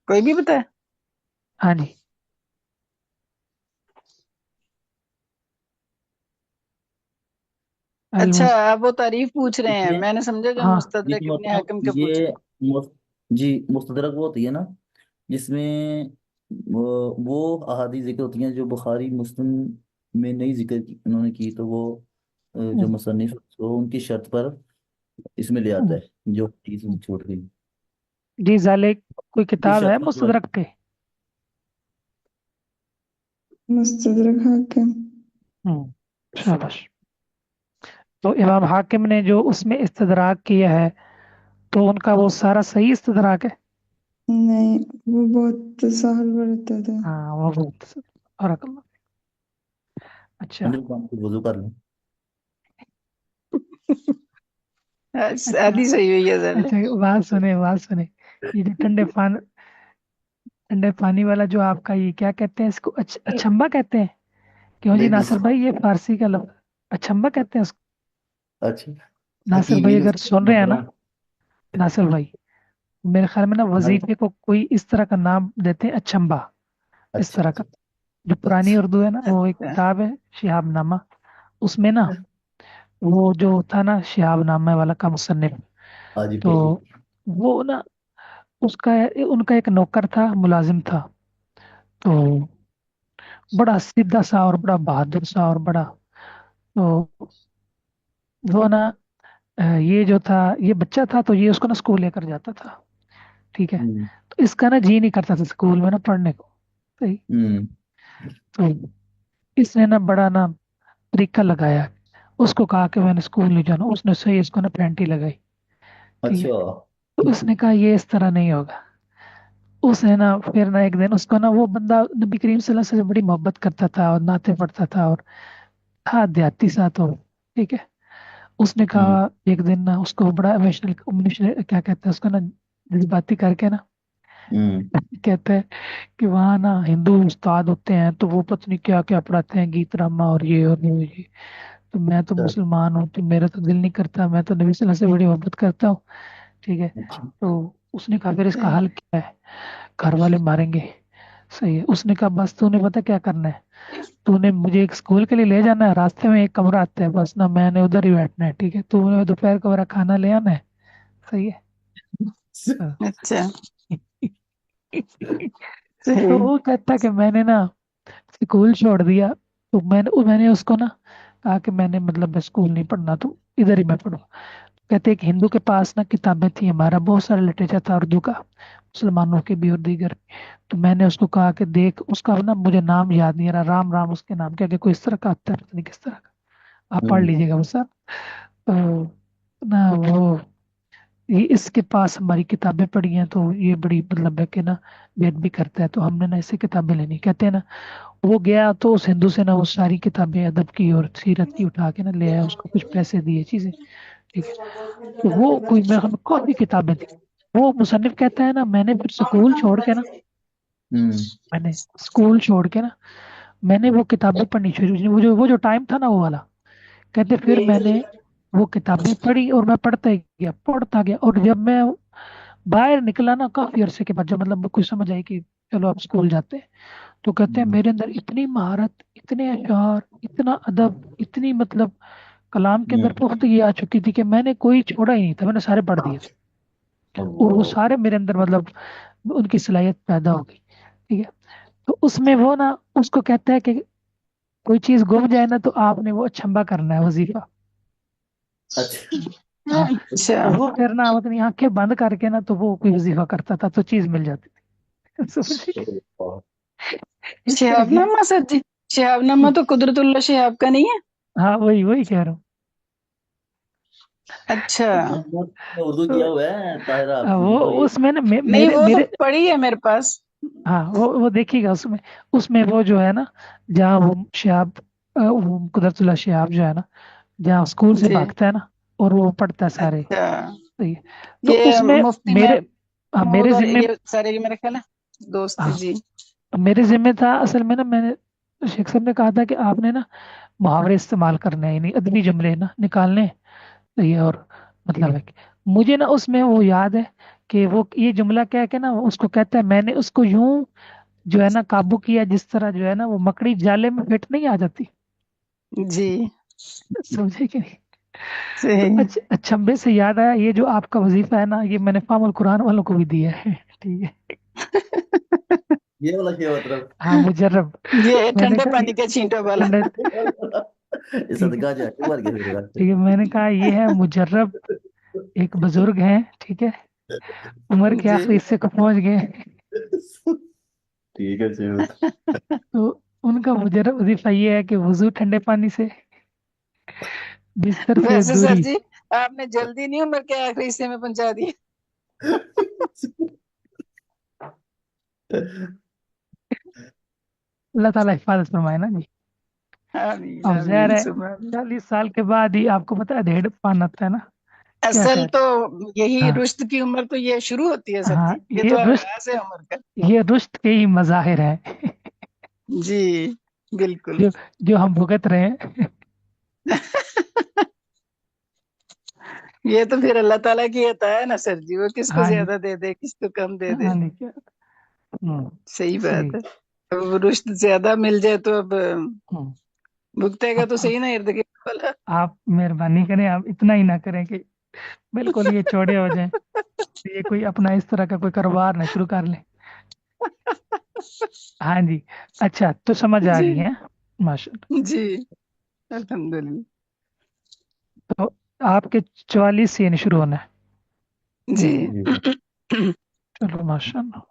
کوئی بھی بتائے؟ ہاں جی، اچھا المس آپ وہ تعریف پوچھ رہے ہیں، یہ میں نے سمجھا جو ہاں یہ مستدرک ابن حاکم مطلب کے پوچھ یہ رہے جی مستدرک وہ ہوتی ہے نا جس میں وہ احادیث ذکر ہوتی ہیں جو بخاری مسلم میں نہیں ذکر انہوں نے کی، تو وہ جو مصنف وہ ان کی شرط پر اس میں لے آتا ہے جو حدیث ان سے چھوٹ گئی، جی ذالک کوئی ان کی کتاب ہے شرط پر جو مستدرک پہ؟ مستدرک حاکم، شاباش۔ تو امام حاکم نے جو اس میں استدراک کیا ہے تو ان کا وہ سارا صحیح استدراک ہے؟ नहीं, वो बहुत साल बढ़ता था। हाँ वो बहुत। और अकल। अच्छा। ठंडे पानी से वजू कर लें। अच्छा। शादी सही हुई है सर। अच्छा बात सुने, बात सुने। ये जो ठंडे पानी वाला जो आपका, ये क्या कहते हैं इसको, अचंबा कहते हैं? क्यों जी नहीं नासिर दूसरा। भाई, ये फारसी का लफ्ज अचंबा कहते हैं उसको। अच्छा। नासिर भाई हकीमी अगर नुस्खा सुन रहे हैं ना, मोहतरम। नासिर भाई, मेरे ख्याल में ना हाँ। वजीफे को कोई इस तरह का नाम देते हैं, अचंबा, इस अच्छा। तरह का। जो पुरानी अच्छा। उर्दू है ना, वो एक अच्छा। किताब है शिहाब नामा, उसमें ना वो जो था ना शिहाब नामा वाला का मुसन्निफ, हाँ जी तो पढ़िए। वो ना उसका, उनका एक नौकर था, मुलाजिम था, तो बड़ा सीधा सा और बड़ा बहादुर सा और बड़ा, तो वो ना ये जो था, ये बच्चा था, तो ये उसको ना स्कूल लेकर जाता था, ठीक है। हम्म। तो इसका ना जी नहीं करता था स्कूल में ना पढ़ने को, सही। हम्म। तो इसने ना बड़ा ना तरीका लगाया, उसको कहा कि मैंने स्कूल नहीं जाना, उसने सही इसको ना पेंटी लगाई, ठीक है। अच्छा। तो उसने कहा ये इस तरह नहीं होगा। उसने ना फिर ना एक दिन उसको ना, वो बंदा नबी करीम सल्लल्लाहु अलैहि वसल्लम से बड़ी मोहब्बत करता था और नाते पढ़ता था और था देहाती सा, तो ठीक है। उसने हम्म। कहा एक दिन ना उसको बड़ा इमोशनल क्या कहते हैं उसको ना, जज्बाती करके ना हम्म। कहते हैं कि वहाँ ना हिंदू उस्ताद होते हैं, तो वो पता नहीं क्या क्या पढ़ाते हैं, गीत रामा और ये और ये। तो मैं तो अच्छा। मुसलमान हूँ, तो मेरा तो दिल नहीं करता, मैं तो नबी सल्लल्लाहु अलैहि वसल्लम से बड़ी मोहब्बत करता हूँ, ठीक है। अच्छा। तो उसने कहा फिर इसका हल क्या है, घर वाले मारेंगे, सही है। उसने कहा बस तूने पता क्या करना है, तूने मुझे एक स्कूल के लिए ले जाना है, रास्ते में एक कमरा आता है, बस ना मैंने उधर ही बैठना है, ठीक है। तूने दोपहर का मेरा खाना ले आना है, सही है। हाँ। अच्छा। सही। तो वो कहता कि मैंने ना स्कूल छोड़ दिया, तो मैंने उसको ना कहा कि मैंने मतलब मैं स्कूल नहीं पढ़ना, तो इधर ही मैं पढ़ूँ। कहते एक हिंदू के पास ना किताबें थी, हमारा बहुत सारा लिटरेचर था उर्दू का, मुसलमानों के भी और दीगर भी। तो मैंने उसको कहा कि देख, उसका ना मुझे नाम याद नहीं आ रहा, राम राम उसके नाम के आगे कोई इस तरह का आता है, पता नहीं किस तरह का, आप पढ़ हम्म। लीजिएगा वो सर। तो ना वो, ये इसके पास हमारी किताबें पढ़ी हैं, तो ये बड़ी मतलब है कि ना वेट भी करता है, तो हमने ना इससे किताबें लेनी, कहते हैं ना। वो गया तो उस हिंदू से ना वो सारी किताबें अदब की और सीरत की उठा के ना ले आया, उसको कुछ पैसे दिए, चीजें, ठीक है। तो वो कोई मेरे ख्याल में काफी किताबें थी। वो मुसन्निफ कहता है ना, मैंने फिर स्कूल छोड़ के ना, हम्म। मैंने स्कूल छोड़ के ना, मैंने वो किताबें पढ़नी शुरू की, वो जो टाइम था ना वो वाला, कहते फिर मैंने वो किताबें पढ़ी और मैं पढ़ता ही गया, पढ़ता गया, और जब मैं बाहर निकला ना काफी अरसे के बाद, जब मतलब कुछ समझ आई कि चलो अब स्कूल जाते हैं, तो कहते हैं हम्म। मेरे अंदर इतनी महारत, इतने अशार, इतना अदब, इतनी मतलब कलाम के अंदर हम्म। पुख्तगी आ चुकी थी कि मैंने कोई छोड़ा ही नहीं था, मैंने सारे पढ़ दिए थे। और वो अल्लाह। सारे मेरे अंदर मतलब उनकी सलाहियत पैदा हो गई, ठीक है। तो उसमें वो ना उसको कहता है कि कोई चीज गुम जाए ना, तो आपने वो अचंबा करना है, वजीफा। अच्छा। हाँ। अच्छा। तो वो फिर ना अपनी आंखें बंद करके ना, तो वो कोई वजीफा करता था, तो चीज मिल जाती थी। समझे? अल्लाह। इस तरह की। शहाबनामा सर जी, शहाबनामा तो कुदरतुल्लाह शहाब का नहीं है? हाँ वही वही कह रहा हूँ। अच्छा। उर्दू तो किया हुआ है ताहिरा, वो तो ये। उसमें ना नहीं, मेरे वो तो मेरे पड़ी है मेरे पास। हाँ वो देखिएगा उसमें, उसमें वो जो है ना, जहाँ वो शिहाब, वो कुदरतुल्लाह शिहाब जो है ना, जहाँ स्कूल से जी। भागता है ना, और वो पढ़ता है सारे, अच्छा। सही है। तो ये उसमें मुफ्ती मेरे, हाँ महमूद और ये सारे ये मेरे ख्याल है दोस्त हाँ जी। मेरे जिम्मे था असल में ना, मैंने शेख साहब ने कहा था कि आपने ना मुहावरे इस्तेमाल करने हैं, यानी अदबी जुमले ना निकालने हैं, सही है। और मतलब है कि मुझे ना उसमें वो याद है कि वो ये जुमला क्या है ना, उसको कहता है मैंने उसको यूं जो है ना काबू किया, जिस तरह जो है ना वो मकड़ी जाले में फिट नहीं आ जाती, जी। समझे कि नहीं? तो सही। अचंभे से याद आया, ये जो आपका वजीफा है ना, ये मैंने फामुल कुरान वालों को भी दिया है, ठीक है। ये वाला क्या मतलब। हाँ मुजर्रब। ये मैंने ठंडे कहा पानी का छींटो वाला। ठंडे, ये ठीक है, सदका जाके मर गया फिर ठीक है। मैंने कहा ये है मुजर्रब, एक बुजुर्ग हैं, ठीक है, उम्र के जी। आखिरी हिस्से को पहुंच गए। ठीक है चलो। तो उनका मुजर्रब वजीफा ये है कि वजू ठंडे पानी से, बिस्तर से वैसे सर दूरी। जी, आपने जल्दी नहीं उम्र के आखिरी हिस्से में पहुंचा दिया। اللہ ताला हिफाजत फरमाए ना जी। आमीन अब जहर आमीन है, सुभान। 40 साल के बाद ही आपको पता है ढेड़ पान आता है ना, क्या असल खैर। तो यही हाँ रुश्त की उम्र तो ये शुरू होती है सर हाँ, जी, ये ये तो रुश्त, आगाज है उम्र का। ये रुश्त के ही मज़ाहिर है जी बिल्कुल। जो जो हम भुगत रहे हैं। ये तो फिर अल्लाह ताला की अता है ना सर जी, वो किसको हाँ जी, ज्यादा दे दे किसको कम दे दे। हाँ जी, क्या, सही सही। बात है। अब रुश्त ज्यादा मिल जाए तो अब हम्म, भुगतेगा तो अब सही ना इर्द गिर्द वाला। आप मेहरबानी करें, आप इतना ही ना करें कि बिल्कुल ये चौड़े हो जाएं, ये कोई अपना इस तरह का कोई कारोबार ना शुरू कर ले। हाँ जी, अच्छा तो समझ आ जी गई है माशाल्लाह। जी अल्हम्दुलिल्लाह। तो आपके 44 से यानी शुरू होना है। जी चलो माशाल्लाह।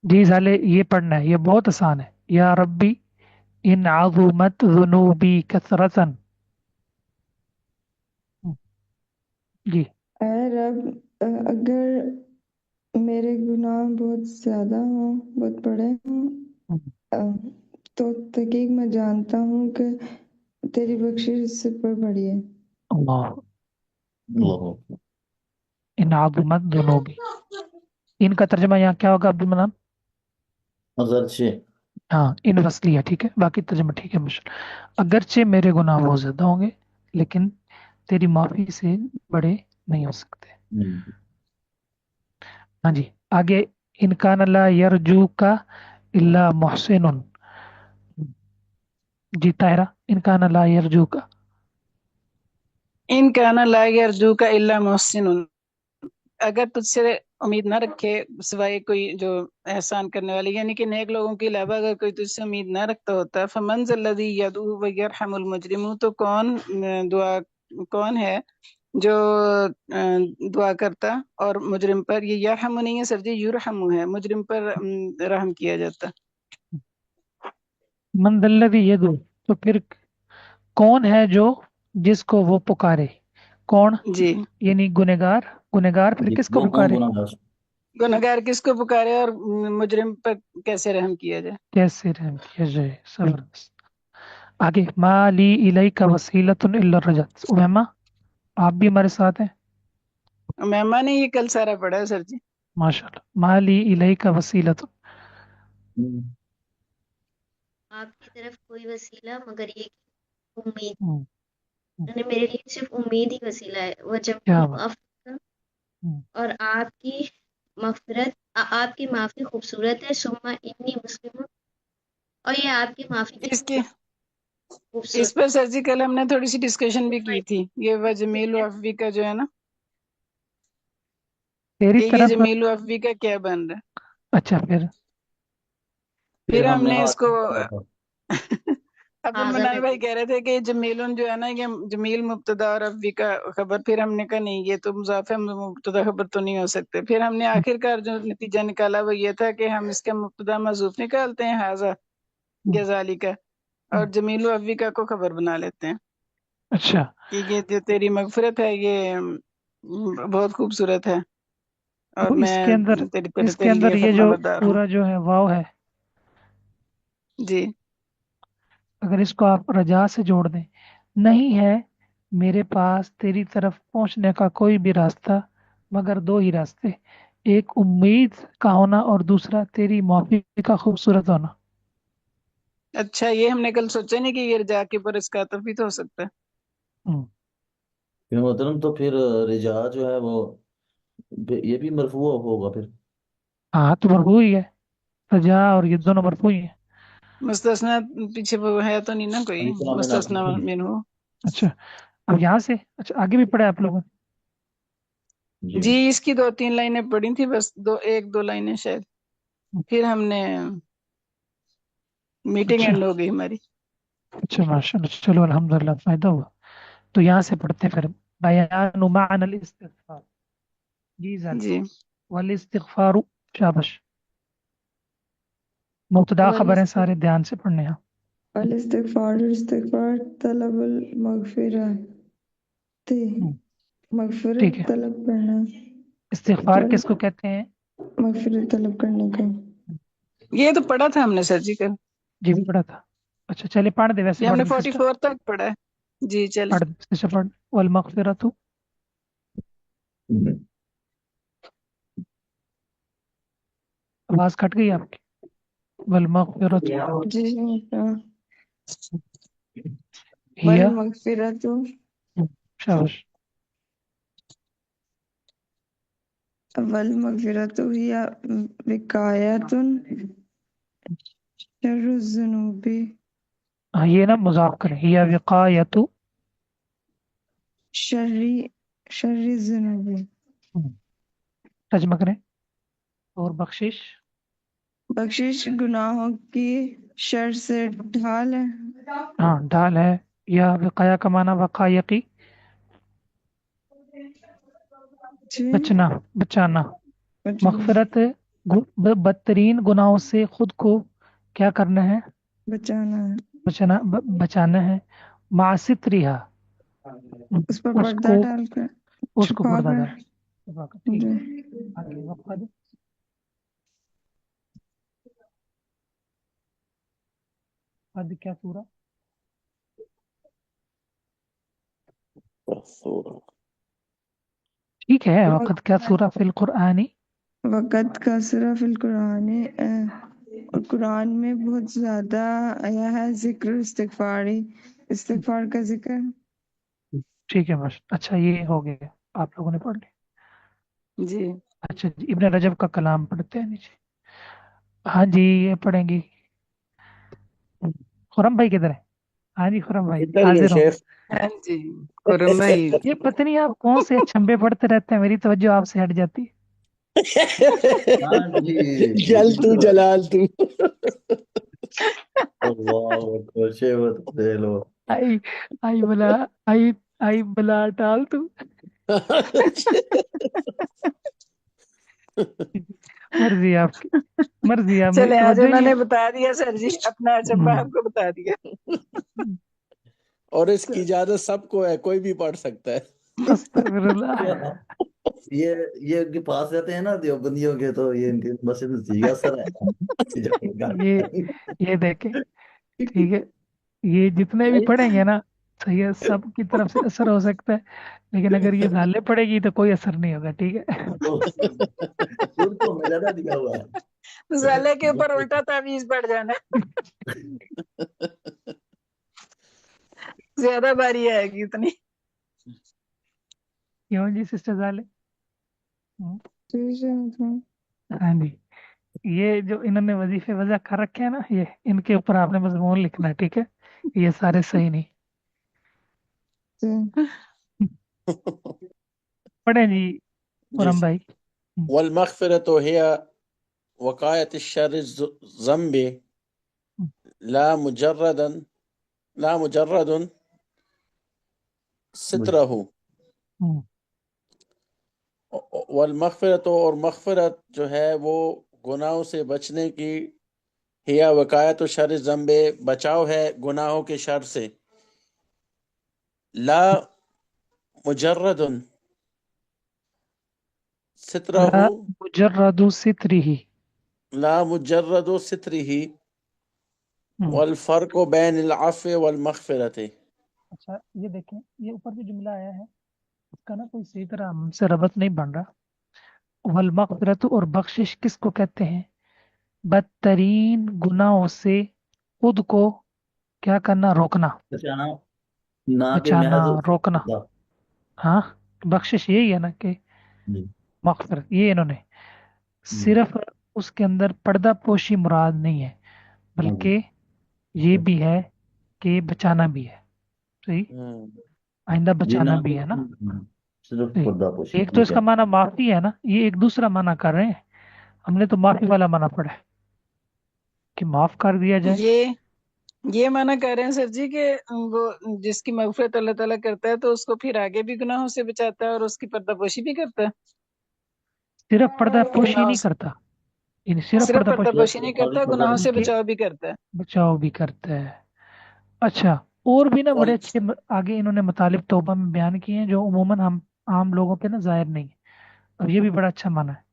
जी साले ये पढ़ना है, ये बहुत आसान है। या रब्बी इन आज़ुमत ज़ुनूबी कसरतन। जी। ऐ रब, अगर मेरे गुनाह बहुत ज्यादा हों, बहुत बड़े हों, अ, तो तहकीक मैं जानता हूँ कि तेरी बख्शिश इससे पर बड़ी है। अल्लाह। अल्लाह। इन आज़ुमत ज़ुनूबी, इनका तर्जमा यहाँ क्या होगा अब्दुल मनान? अगरचे। हाँ इन वसलिया, ठीक है, बाकी तर्जमा ठीक है मुश्किल। अगरचे मेरे गुनाह बहुत ज्यादा होंगे, लेकिन तेरी माफी से बड़े नहीं हो सकते। हम्म। हाँ जी, आगे इनकान ला यरजू का इल्ला मोहसिनुन। जी ताहिरा, इनकान ला यरजू का। इन काना ला यरजू का इल्ला मोहसिनुन, अगर तुझसे उम्मीद ना रखे सिवाय कोई जो एहसान करने वाली, यानी कि नेक लोगों के अलावा अगर कोई तुझसे उम्मीद ना रखता होता, फमन ज़ल्लज़ी यदू व यरहमुल मुजरिमू, तो कौन है जो दुआ करता और मुजरिम पर, ये यरहमु नहीं है सर जी, युरहमु है, मुजरिम पर रहम किया जाता। मंदल्लदी यदू, तो फिर कौन है जो जिसको वो पुकारे? कौन जी यानी गुनेगार, गुनेगार फिर जी, किसको वो कौन पुकारे? गुनाहगार? गुनहगार किसको पुकारे और मुजरिम पर कैसे रहम किया जाए। कैसे रहम किया जाए, जबरदस्त। आगे माली इलई का वसीलतुन इल्ला रजत। उमैमा, आप भी हमारे साथ हैं? मेहमान ने ये कल सारा पढ़ा है सर जी। माशाल्लाह। माली इलई का वसीलतुन। हम्म। आपकी तरफ कोई वसीला मगर ये कि उम्मीद, हम्म, यानी मेरे लिए सिर्फ उम्मीद ही वसीला है। वह क्या जमील बात। अफ़्ज़ल, हम्म, और आपकी मग़फ़िरत, आपकी माफ़ी खूबसूरत है। सुम्मा इन्नी मुस्लिम, और ये आपकी माफ़ी की इसके इस खूबसूरत पर सर जी कल हमने थोड़ी सी डिस्कशन भी की प्रोफाइल थी, ये वजमील अफ़वी का जो है ना, तेरी कि ये तरफ। जमील अफ़वी का क्या बन रहा है। अच्छा फिर। फिर फिर हमने हमने हाथ इसको पकड़ा था। अब्दुल हाज़ा मन्नान में भाई कह रहे थे कि जमीलन जो है ना, ये जमील मुब्तदा और अफ़वी का खबर, फिर हमने कहा नहीं, ये तो मुज़ाफ़ है, मुब्तदा खबर तो नहीं हो सकते। फिर हमने आखिरकार जो नतीजा निकाला वो ये था कि हम इसका मुब्तदा मज़ूफ़ निकालते हैं, हाज़ा हम्म, या ज़ालिका, हम्म, और जमील अफ़वी का को खबर बना लेते हैं अच्छा, कि ये जो तेरी मग़फ़िरत है ये बहुत खूबसूरत है, और तो मैं इसके तेरे अंदर लिए ये जो फरमाबरदार हूँ। पूरा जो है वाव है, जी अगर इसको आप रजा से जोड़ दें, नहीं है मेरे पास तेरी तरफ पहुंचने का कोई भी रास्ता मगर दो ही रास्ते, एक उम्मीद का होना और दूसरा तेरी माफी का खूबसूरत होना। अच्छा, ये हमने कल सोचा नहीं कि ये रजा के ऊपर इसका अतफ भी तो हो सकता है। हम्म, फिर मोहतरम तो फिर रिजा जो है वो ये भी मरफू होगा फिर। हाँ तो मरफू ही है, रजा और ये दोनों मरफू ही है। मुस्तस्ना पीछे वो है तो नहीं ना कोई अभी तो हमें मुस्तस्ना नाम। मिनहू। अच्छा, अब यहाँ से अच्छा आगे भी पढ़ा आप लोगों जी। जी इसकी दो तीन लाइनें पढ़ी थी बस, एक दो लाइनें शायद, ने? फिर हमने मीटिंग अच्छा, एंड हो गई हमारी। अच्छा माशाल्लाह, चलो अल्हम्दुलिल्लाह फायदा हुआ। तो यहाँ से पढ़ते हैं फिर। बयान माना अल इस्तिगफार। जी जाल, जी वल इस्तिगफार, शाबाश। मुब्तदा वल खबर है, सारे ध्यान से पढ़ने हैं। इस्तिगफार, इस्तिगफार तलबुल मगफिरत, हम्म, मगफिरत ठीक है। तलब करना। इस्तिगफार किसको कहते हैं? मगफिरत तलब करने का। ये तो पढ़ा था हमने सर जी कल, जी भी पढ़ा था। अच्छा चलिए पढ़ दे, वैसे ये पढ़ हमने दे सिस्टर, 44 तक पढ़ा है। जी चल। पढ़ दे सिस्टर, पढ़। वल मगफिरतु, आवाज कट गई आपकी। वल मगफिरतु जी वल हिया, मगफिरत शाबाश। वल मगफिरत हिया विकायतुन शर्रुज ज़ुनूबी। हाँ ये ना मजाक करें, हिया विकायतु, शर्री शर्री ज़ुनूबी। तर्जमा करें। और बख्शिश, बख्शिश गुनाहों की शर से ढाल है। हाँ ढाल है। या विकाया का माना वकायकी, जी बचना, बचाना। अच्छा, मगफिरत बदतरीन गुनाहों से खुद को क्या करना है? बचाना है, बचाना है। मासित्रिहा, उस पर पर्दा उसको, डालकर, उसको छुपा पर्दा कर। डाल, ठीक जी है। आगे वक़द, वक़द क्या सूरा? ठीक है, वक़द क्या सूरा फिल कुरआनी? वक़द कसरा फिल कुरान, और कुरान में बहुत ज्यादा आया है जिक्र इस्तिगफारी, इस्तिगफार का जिक्र। ठीक है बस, अच्छा ये हो गया, आप लोगों ने पढ़ लिया। जी अच्छा जी, इब्न रजब का कलाम पढ़ते हैं नीचे। हाँ जी, ये पढ़ेंगी। खुरम भाई किधर है? हाँ जी खुरम भाई इधर ही है हाजिर हो। शेख। हाँ जी खुरम भाई। ये पता नहीं आप कौन से छंबे पढ़ते रहते हैं, मेरी तवज्जो आपसे हट जाती है। हाँ जी। जल तू जलाल तू। अल्लाह अकबर, शेवत दे लो। आई, आई बला, आई, आई बला टाल तू। मर्जी आपकी, मर्जी आप, मेरी चले आज तवज्जो ही नहीं उन्होंने बता दिया सर जी, अपना अचंबा है। हमको बता दिया। और इसकी इजाजत सबको है, कोई भी पढ़ सकता है। अस्तगफिरुल्लाह। ये ये इनके पास रहते हैं ना देवबंदियों के, तो ये इनके मस्जिद में सीगा असर है। ये ये देखे, ठीक है, ये जितने भी पढ़ेंगे ना, सही है, सब की तरफ से असर हो सकता है, लेकिन अगर ये जाले पड़ेगी तो कोई असर नहीं होगा, ठीक है। उनको में ज्यादा दिया हुआ है। साले के ऊपर उल्टा तावीज पड़ जाना, ज्यादा बारी आएगी इतनी। क्यों जी सिस्टर जाले? हम्म, जी हाँ जी, ये जो इन्होंने वजीफे वजह कर रखे हैं ना, ये इनके ऊपर आपने मजमून लिखना है, ठीक है, ये सारे सही नहीं। जी पढ़े जी जी। खुरम भाई। वल मगफिरतु हिया वकायत शर ज़म्बि ला मुजर्रदन ला मुजर्रदुन सित्रहु। हम्म, वल मगफिरतु, और मगफिरत जो है वो गुनाहों से बचने की, हिया वकायत शर ज़म्बि, बचाव है गुनाहों के शर से, ला मुजर्रदुन सित्रहु, ला मुजर्रदु सित्रिही। ला मुजर्रदु सित्रिही, हम्म, वल फर्क़ु बैनल अफ़्व वल मग़फ़िरति। अच्छा ये देखें, ये ऊपर जो जुमला आया है इसका ना कोई सही तरह हमसे रबत नहीं बन रहा। वल मग़फ़िरत, और बख्शिश किसको कहते हैं? बदतरीन गुनाहों से खुद को क्या करना? रोकना, बचाना, ना के बचाना, महज रोकना। खुदा। हाँ, बख्शिश यही है ना कि जी। मग़फ़िरत, ये इन्होंने हम्म, सिर्फ उसके अंदर पर्दा पोशी मुराद नहीं है, हाँ जी। बल्कि ये भी है कि बचाना भी है। सही, आइंदा जी बचाना ना भी के है ना। सिर्फ सही, पर्दापोशी, एक तो ठीक इसका है। माना माफी है ना, ये एक दूसरा माना कर रहे हैं, हमने तो माफी वाला माना पड़ा है कि माफ कर दिया जाए। ये माना कह रहे हैं सर जी कि वो जिसकी मगफिरत अल्लाह ताला करता है तो उसको फिर आगे भी गुनाहों से बचाता है और उसकी पर्दापोशी भी करता है। सिर्फ पर्दा पोशी गुनाहों नहीं से करता, इन सिर्फ सिर्फ पर्दा पोशी, पर्दापोशी नहीं आगे करता, गुनाहों से पर्दापोशी। बल्कि बचाव भी करता है। बचाव भी करता है। अच्छा, और भी ना बड़े वल अच्छे आगे इन्होंने मतालिब तौबा में बयान किए हैं, जो उमूमन हम आम लोगों पे ना जाहिर नहीं है। और ये भी बड़ा अच्छा माना है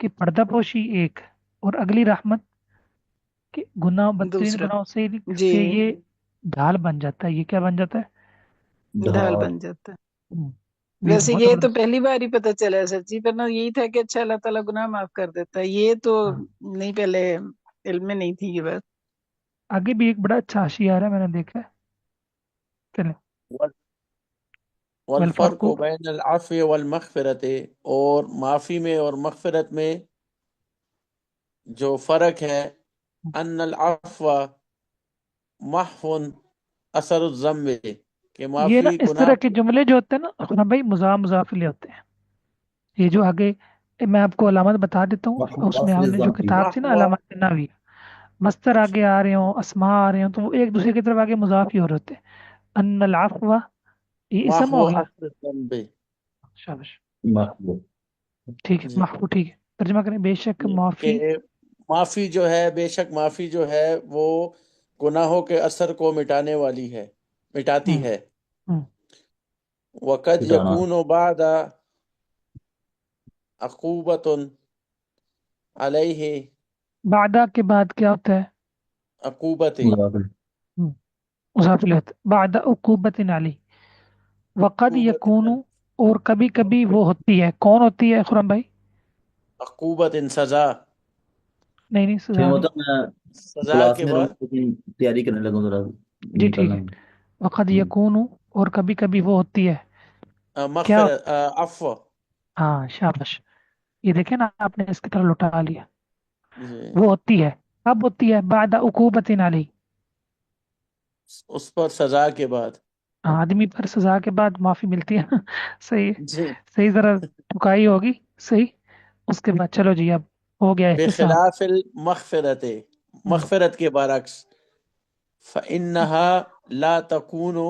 कि पर्दा पोशी एक और अगली रहमत कि गुनाह बदतरीन दूसरा। गुनाहों जी, से ये ढाल बन जाता है। ये क्या बन जाता है? ढाल ढाल। बन जाता है। ये वैसे बहुत ये तो जबरदस्त। पहली बार ही पता चला है सर जी, वरना यही था कि अच्छा अल्लाह ताला गुनाह माफ कर देता है, ये तो हाँ, नहीं, पहले इल्म में नहीं थी ये बात। आगे भी एक बड़ा अच्छा हाशिया आ रहा है, मैंने देखा है। चले। वल वल्फर्क फर्क। बैन अल अफ़्व वल मग़फ़िरत, और माफ़ी में और मग़फ़िरत में जो फ़र्क है, अन्नल अफ़्व महफ़ुन असर ज़म्ब, कि ये ना माफ़ी इस गुनाह। तरह के जुमले जो होते हैं ना, हाँ भाई, मुजाफिले होते हैं। ये जो आगे मैं आपको अलामत बता देता हूँ, उसमें वाफिल हमने जो ज़म्मी। किताब थी ना, महव अलामत नहवी, मस्तर आगे आ रहे हो, अस्मा आ रहे हो, तो वो एक दूसरे की तरफ आगे मुजाफ ही हो रहे होते हैं। अन्नल अफ़्व, ये इसम महव हो गया। असर ज़म्ब। शाबाश। महबूब। ठीक है, जी, माफू, ठीक है, तर्जमा करें, बेशक माफी। कि माफ़ी जो है, बेशक माफ़ी जो है वो गुनाहों के असर को मिटाने वाली है, मिटाती हम्म। है। हम्म। वक़द मिटाना। यकूनु बाद अक़ूबतुन अलैहि बादा के बाद क्या होता है? अक़ूबते। मुजाफिल। हम्म, मुजाफिल होता है, बादा उकूबतिन अली। वक़द अक़ूबत, यकूनु, और कभी कभी वो होती है। कौन होती है खुरम भाई? अक़ूबत सजा, नहीं नहीं, फिर सजा नहीं। मतलब मैं सजा क्लास के में बाद रहूँ की तैयारी करने लगूँ थोड़ा, जी ठीक निकलना है। है। वक़द यकूनु, और कभी कभी वो होती है। क्या मग़फ़िरत, अफ़्व। हाँ, शाबाश। ये देखे ना, आपने इसकी तरफ लौटा लिया। जी, वो होती है, कब होती है? बादा उकूबतिन अली। उस पर सजा के बाद। आदमी पर सजा के बाद माफी मिलती है। सही है। जी, सही, जरा ठुकाई होगी। सही। उसके बाद चलो जी, अब हो गया एहतिसाब। बेखिलाफ़िल मग़फ़िरत, हम्म। मग़फ़िरत के बरक्स, फ़इन्नहा ला तकूनु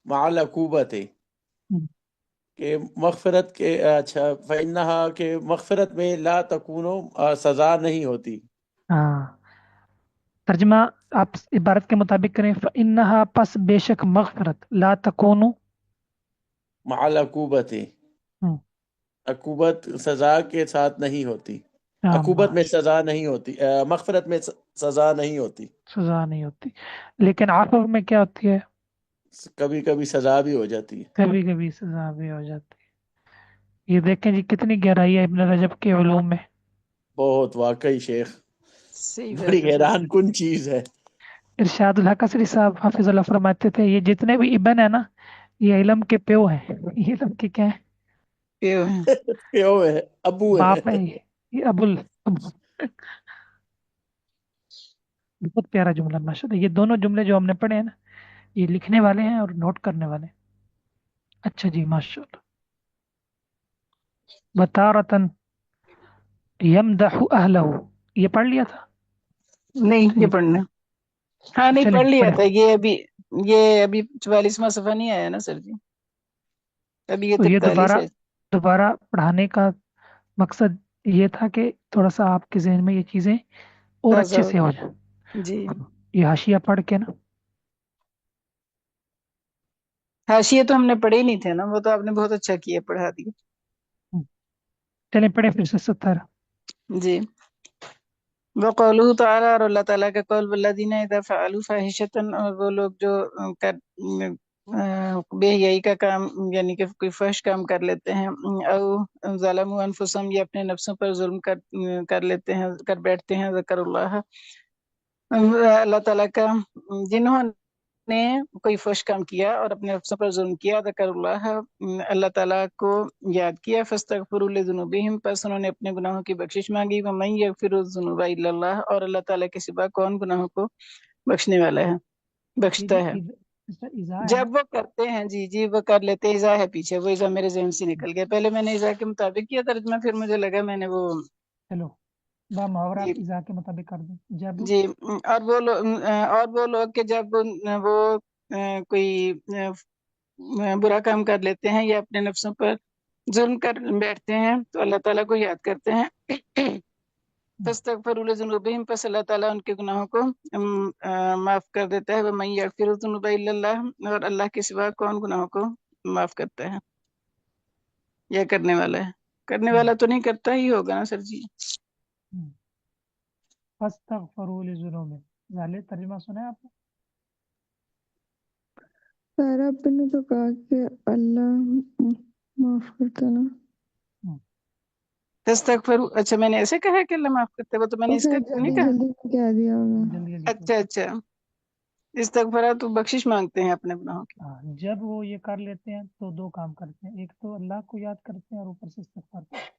मअल अक़ूबत, हम्म। के मग़फ़िरत के, अच्छा, फ़इन्नहा के मग़फ़िरत में ला तकूनु सजा नहीं होती। हाँ, तर्जमा आप इबारत के मुताबिक करें, इन्नहा, पस बेशक, मगफरत, ला तकूनु। मअल अक़ूबत, हम्म, अक़ूबत सजा के साथ नहीं होती। अक़ूबत में शाबाश। सजा नहीं होती, मग़फ़िरत में सजा नहीं होती। सजा नहीं होती, लेकिन आखिर में क्या होती है? कभी कभी सजा भी हो जाती है। कभी कभी सजा भी हो जाती है। ये देखें जी, कितनी गहराई है इब्न रजब के उलूम में। बहुत, वाकई शेख, सही बड़ी बात है सर हैरान जी। कुन चीज है। इरशादुल हक असरी साहब हाफिज़ुल्लाह फरमाते थे, ये जितने भी इबन है ना, ये इल्म के प्यो हैं। ये इल्म के क्या है? प्यो है। प्यो है, अबू है। बाप है ये अबुल। बहुत प्यारा जुमला माशाल्लाह। ये दोनों जुमले जो हमने पढ़े हैं ना, ये लिखने वाले हैं और नोट करने वाले हैं। अच्छा जी, माशाल्लाह। बतारतन यमदहु अहलहु, ये पढ़ लिया था। नहीं, ये पढ़ना। हाँ, नहीं, चलें पढ़ लिया पढ़े। था ये अभी 44वां सफा नहीं आया ना सर जी, अभी ये तो ये 43 दोबारा है। दोबारा पढ़ाने का मकसद ये था कि थोड़ा सा आपके जहन में ये चीज़ें और ताज़ा अच्छे हो से हो जाए। जी। ये हाशिया पढ़ के ना। हाशिए तो हमने पढ़े ही नहीं थे ना, वो तो आपने बहुत अच्छा किया, पढ़ा दिया। चलें पढ़े फिर से 70। जी। वक़ौलुहु तआला, और अल्लाह ताला का कौल, वल्लज़ीना इज़ा फ़अलू फ़ाहिशतन, और वो लोग जो बेहयाई का काम, यानी कि कोई फहश काम कर लेते हैं, औ ज़लमू अनफुसहम, या अपने नफ्सों पर जुल्म कर लेते हैं, कर बैठते हैं, ज़करुल्लाह, अल्लाह ताला का, जिन्होंने कोई फहश काम किया और अपने नफ्सों पर जुल्म किया, ज़करुल्लाह, अल्लाह ताला को याद किया, फस्तगफिरू लिज़ुनूबिहिम, बस उन्होंने अपने गुनाहों की बख्शिश मांगी, वमन यगफिरुज़्ज़ुनूबा इल्लल्लाह, और अल्लाह ताला के सिवा कौन गुनाहों को बख्शने वाला है, ये बख्शता जो है। इसका इज़ा है ना। जब वो करते हैं, जी जी, वो कर लेते हैं। इज़ा है पीछे, वो इज़ा मेरे ज़हन से निकल गया, पहले मैंने इज़ा के मुताबिक किया तर्जुमा, फिर मुझे लगा मैंने वो। चलो, बा मुहावरा जी आप इज़ा के मुताबिक कर दें। जब जी, और वो लोग के जब वो कोई बुरा काम कर लेते हैं या अपने नफ्सों पर जुल्म कर बैठते हैं, तो अल्लाह ताला को याद करते हैं। फस्तगफिरू लिज़ुनूबिहिम, पस अल्लाह ताला उनके गुनाहों को माफ कर देता है। वमन यगफिरुज़्ज़ुनूबा इल्लल्लाह, और अल्लाह के सिवा कौन गुनाहों को माफ करता है या करने वाला है। کرنے والا تو نہیں کرتا ہی ہوگا نا سر جی. فاستغفروا لذنوبہم. ظاہر ترجمہ سنا ہے آپ نے؟ سارا آپ نے تو کہا کہ اللہ معاف کرتا نا. تستغفر، اچھا میں نے ایسے کہا کہ اللہ معاف کرتا ہے، وہ تو میں نے وہ اس کا شاید نہیں جلدی کہا. جلدی میں کہہ دیا ہوگا. جلدی جلدی اچھا اچھا، استغفرہ تو بخشش مانگتے ہیں اپنے گناہوں کی. ہاں، جب وہ یہ کر لیتے ہیں تو دو کام کرتے ہیں، ایک تو اللہ کو یاد کرتے ہیں اور اوپر سے استغفار کرتے ہیں.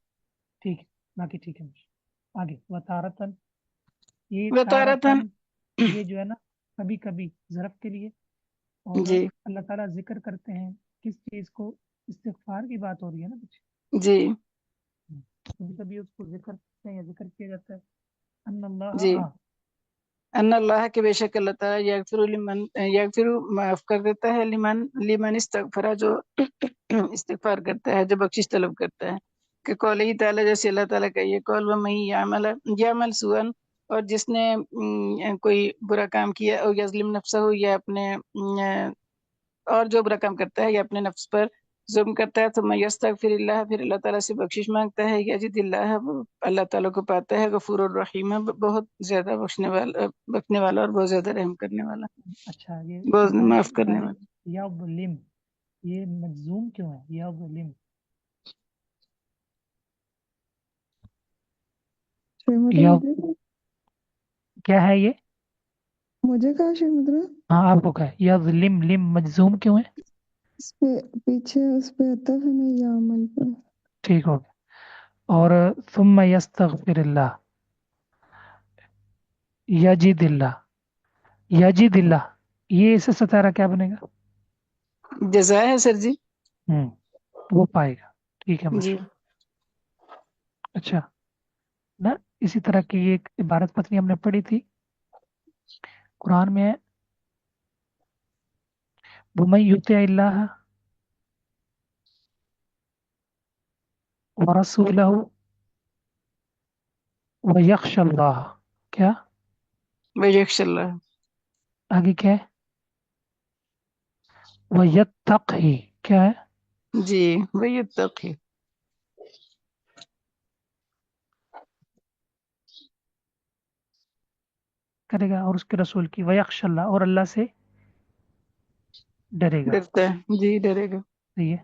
ٹھیک ہے، باقی ٹھیک ہے. آگے وتارتن، یہ وتارتن، تارتن یہ جو ہے نا کبھی کبھی ظرف کے لیے، اور جی اللہ تعالیٰ ذکر کرتے ہیں کس چیز کو؟ استغفار کی بات ہو رہی ہے نا کچھ. جی کبھی کبھی اس کو ذکر کرتے ہیں یا ذکر کیا جاتا ہے. ان اللہ، جی، ہاں ان اللہ کے بے شک اللہ تعالیٰ یغفر معاف کر دیتا ہے لمن استغفر، جو استغفار کرتا ہے، جو بخشش طلب کرتا ہے. کہ قول ہی تعالیٰ، جیسے اللہ تعالیٰ کا یہ قول، وَمَن یعمل سوءا، اور جس نے کوئی برا کام کیا، او یظلم نفسہ، یا اپنے اور جو برا کام کرتا ہے یا اپنے نفس پر ظلم کرتا ہے، ثم یستغفر اللہ، پھر اللہ تعالیٰ سے بخشش مانگتا ہے، یجد اللہ، وہ اللہ تعالیٰ کو پاتا ہے، غفور الرحیم، بہت زیادہ بخشنے والا اور بہت زیادہ رحم کرنے والا، اچھا. یہ بہت بتائیں معاف کرنے والا. یظلم، یہ مجزوم کیوں ہے یظلم؟ شیخ یا مطلب کیا ہے یہ؟ مجھے کہا شیخ مطلب ہاں آپ کو کہا ہے یظلم، لم مجزوم کیوں ہے؟ اس پہ پیچھے اس پہ عطف ہے نا، یا عمل پر. ٹھیک ہو گیا. اور ثم یستغفر اللہ، یجد اللہ، یجد اللہ، یہ اسے ستارہ کیا بنے گا؟ جزا ہے سر جی. وہ پائے گا. ٹھیک ہے جی ماشاء. اچھا نا، اسی طرح کی ایک عبارت پتنی ہم نے پڑھی تھی قرآن میں ہے، وَمَن يُطِعِ اللَّهَ وَرَسُولَهُ وَيَخْشَ اللَّهَ، کیا ویخش اللہ، آگے کیا ہے؟ وَيَتَّقْهِ، کیا ہے؟ جی ویتقی، کرے گا، اور اس کے رسول کی، وَيَخْشَ اللَّهَ، اور اللہ سے ڈرے گا. ڈرتا ہے، جی ڈرے گا. صحیح ہے.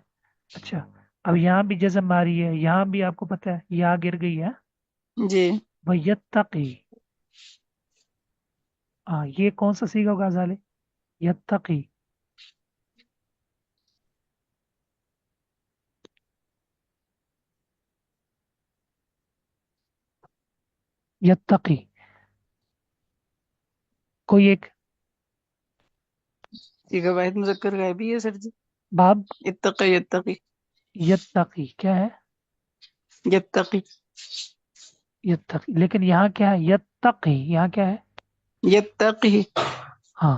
اچھا اب یہاں بھی جزم آ رہی ہے، یہاں بھی آپ کو پتہ ہے یا گر گئی ہے. جی وَيَتَّقِي، ہاں یہ کون سا سیگا ہوگا ظالے؟ یتقی. یتقی کوئی ایک ٹھیک ہے، واحد مذکر غائبی ہے سر جی. باب. اتقی، یتقی، یتقی کیا ہے؟ یتقی، یتقی، لیکن یہاں کیا ہے؟ یتقی، یہاں کیا ہے؟ یتقی. ہاں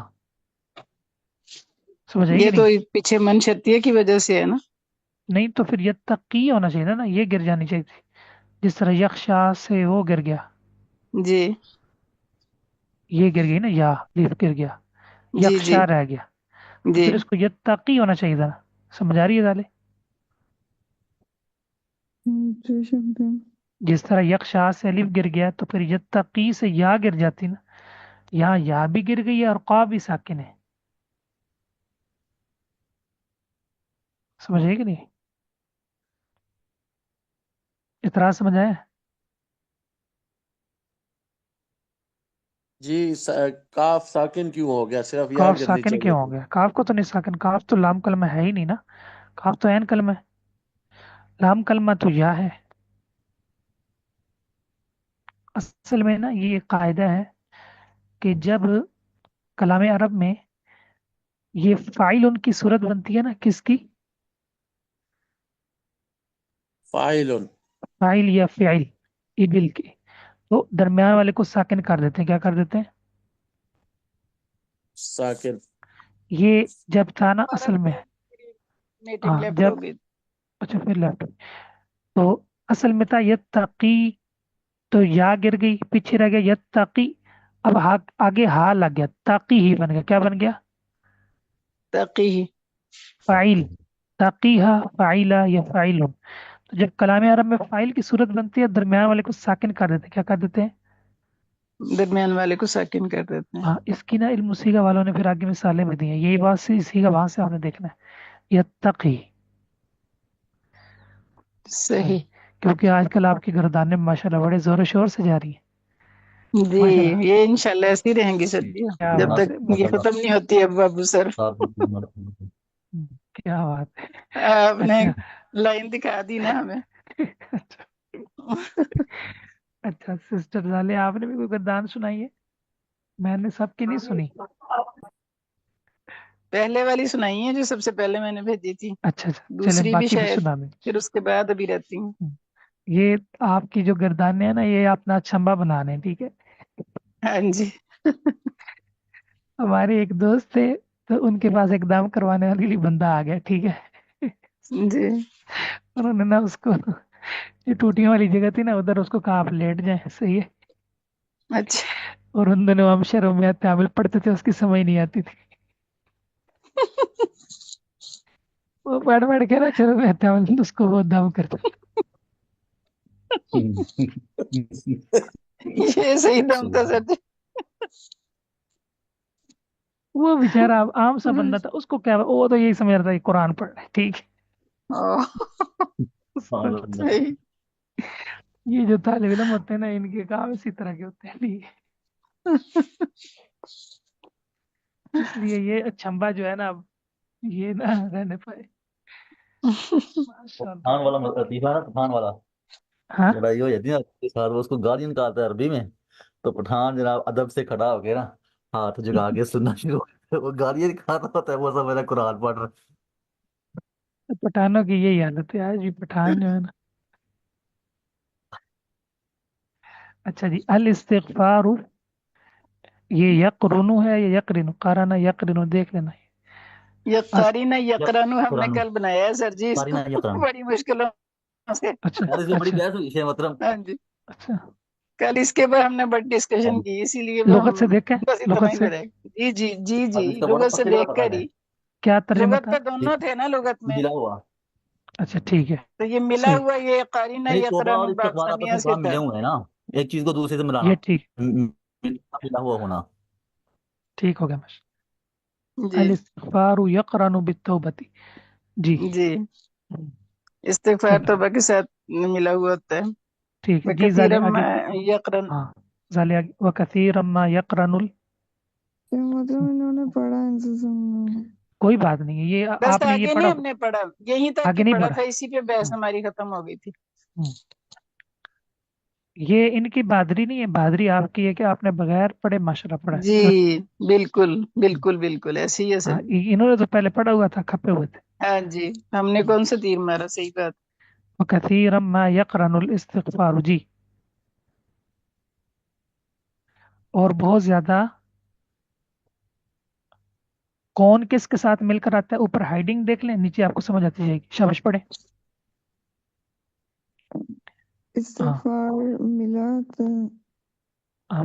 سمجھ آئی کہ یہ تو نہیں؟ پیچھے من شرطیہ کی وجہ سے ہے نا. نہیں تو پھر یتقی ہونا چاہیے نا، یہ گر جانی چاہیے تھی، جس طرح یخشا سے وہ گر گیا، جی یہ گر گئی نا، یا لیف گر گیا، جی جی یخشا رہ گیا، تو جی پھر اس کو یتقی ہونا چاہیے تھا. سمجھ آ رہی ہے ظالے؟ جی شیخ مطلب جس طرح یکشا سے الف گر گیا تو پھر یتقی سے یا گر جاتی نا، یہاں یا بھی گر گئی ہے اور قا بھی ساکن ہے. سمجھ آئے کہ نہیں؟ اعتراض سمجھ آیا؟ جی کاف ساکن کیوں ہو گیا؟ صرف یا کاف گرنی ساکن چاہیے کیوں ہو تھی. گیا؟ کاف کو تو نہیں ساکن، کاف تو لام کلمہ ہے ہی نہیں نا، کاف تو عین کلمہ ہے، لام کلمہ تو یا ہے. اصل میں نا یہ ایک قاعدہ ہے کہ جب کلام عرب میں یہ فاعل ان کی صورت بنتی ہے نا، کس کی؟ فاعل، فاعل یا فعل، ابل کی، تو درمیان والے کو ساکن کر دیتے ہیں. کیا کر دیتے ہیں؟ ساکن. یہ جب تھا نا اصل میں، میٹنگ ہاں لیفٹ جب، ہو گئی. اچھا پھر لیفٹ، تو اصل میں تھا یتقی، تو یا گر گئی، پیچھے رہ گیا یتقی، اب آگے ہا لگ گیا، تاقی ہی بن گیا. کیا بن گیا؟ تقی، فاعل. تقیہ فاعلہ یا فاعل، तो जब कलाम अरब में फाइल की सूरत बनती है दरमियान वाले को साकिन कर देते हैं, क्या कर देते हैं? दरमियान वाले को साकिन कर देते हैं। हाँ, इसकी ना इल्म सीगा वालों ने फिर आगे मिसालें भी दी हैं, यही बात से सीगा वहां से आपने देखना है, यत्तकी। सही। क्योंकि आजकल आपकी गर्दानें माशाल्लाह बड़े जोर शोर से जा रही हैं जी, माशाल्लाह। ये इंशाल्लाह ऐसी रहेंगी सर जी, क्या जब बात तक है, ये माशाल्लाह खत्म नहीं होती अब बाबू सर। क्या बात है। आपने अच्छा। लाइन दिखा दी ना हमें। अच्छा। अच्छा सिस्टर जाले, आपने भी कोई गर्दान सुनाई है? मैंने सबकी नहीं सुनी। पहले वाली सुनाई है जो सबसे पहले मैंने भेजी थी, अच्छा अच्छा, चले दूसरी भी बाकी फिर शायद सुना दें। फिर उसके बाद अभी रहती हूँ। ये आपकी जो गर्दानें हैं ना, ये अपना छंबा बनाने हैं, ठीक है। हाँ जी। हमारे एक दोस्त थे, तो उनके पास एकदम करवाने वाले लिए बंदा आ गया, ठीक है। जी। उन्होंने ना उसको, जो टूटियों वाली जगह थी ना उधर, उसको कहा आप लेट जाए, सही है। अच्छा। और उन दोनों हम शरों में तामिल पढ़ते थे, उसकी समझ नहीं आती थी। वो पढ़ पढ़ के ना शरों में तामिल उसको वो दम करते। ये सही दम था सर जी। वो बेचारा आम सा बंदा था, उसको क्या, वो तो यही समझ रहा था कि कुरान पढ़ रहा है, ठीक है। ओ, उसको, सही। ये जो तालिब इल्म होते हैं ना, इनके काम इसी तरह के होते हैं, ठीक है। इसलिए ये अचंबा जो है ना, ये ना रहने पाए, माशाल्लाह। तूफान वाला लतीफा ना, तूफान वाला हाँ। लड़ाई हो जाती है ना उसके साथ, वो उसको गालियां निकालता है अरबी में। तो पठान जनाब अदब से खड़ा हो गया ना, हाथ झुका के सुनना शुरू कर, वो गालियां निकालता होता है, वो सब मेरा कुरान पढ़ रहा पठानों की यही हालत है आज भी, पठान जो है ना। अच्छा जी, अल इस्तिगफार, ये यकरुनु है या यकरिनु, काराना यकरिनु, देख लेना। अस, यकारीना है। यकरानु हमने कुरान कल बनाया है सर जी इसको, कारिना यकरान। बड़ी मुश्किलों से। अच्छा यार इसमें बड़ी अच्छा बहस हुई शेख मोहतरम। हाँ जी, अच्छा। कल इसके ऊपर हमने बड़ी डिस्कशन की, इसीलिए वो लुगत से हम देखें, बस इतना लुगत ही से बताएंगे। जी जी जी जी, अब इसका बड़ा लुगत से पक्के जगह देख पता कर है, ही। क्या तर्जमा लुगत था? पे दोनों थे ना, लुगत में मिला हुआ। अच्छा ठीक है, तो ये मिला सही, हुआ, ये कारीना नहीं, तौबा यकरानु और इस्तिग़फार आपस बादशाह में से कहाँ मिले था। हुए हैं ना, एक चीज को दूसरे से मिलाना। ये ठीक, मिला हुआ होना। ठीक हो गया बस। जी अल इस्तिगफारु यकरानु बित्तौबती। जी। जी, हम्म, इस्तिगफार ठीक है, तौबा के साथ मिला हुआ होता है। ठीक है व जी, जाले कसीरम आगे। यकरन। हाँ, जाले आगे, व कसीरम मा यकरनुल। क्या मतलब इन्होंने पढ़ा इनसे सुनना। कोई बात नहीं है, ये बस आपने ये आगे नहीं पढ़ा, हमने पढ़ा, यहीं तक आगे ही नहीं पढ़ा पढ़ा। था, इसी पे बहस हम्म, हमारी खत्म हो गई थी। हम्म। ये इनकी बहादुरी नहीं है, बहादुरी आपकी है कि आपने बगैर पढ़े माशाल्लाह पढ़ा है, जी, जो। बिल्कुल बिल्कुल बिल्कुल ऐसे ही है सर हाँ, जी। इन्होंने तो पहले पढ़ा हुआ था, खपे हुए थे। हाँ जी, हमने कौन सा तीर मारा, सही बात। वकसीरम मा यकरनुल इस्तिगफार जी। और बहुत ज्यादा कौन किसके साथ मिलकर आता है, ऊपर हाइडिंग देख लें, नीचे आपको समझ आती जाएगी, शाबाश पढ़े। हाँ, इस्तिग़फार मिला तो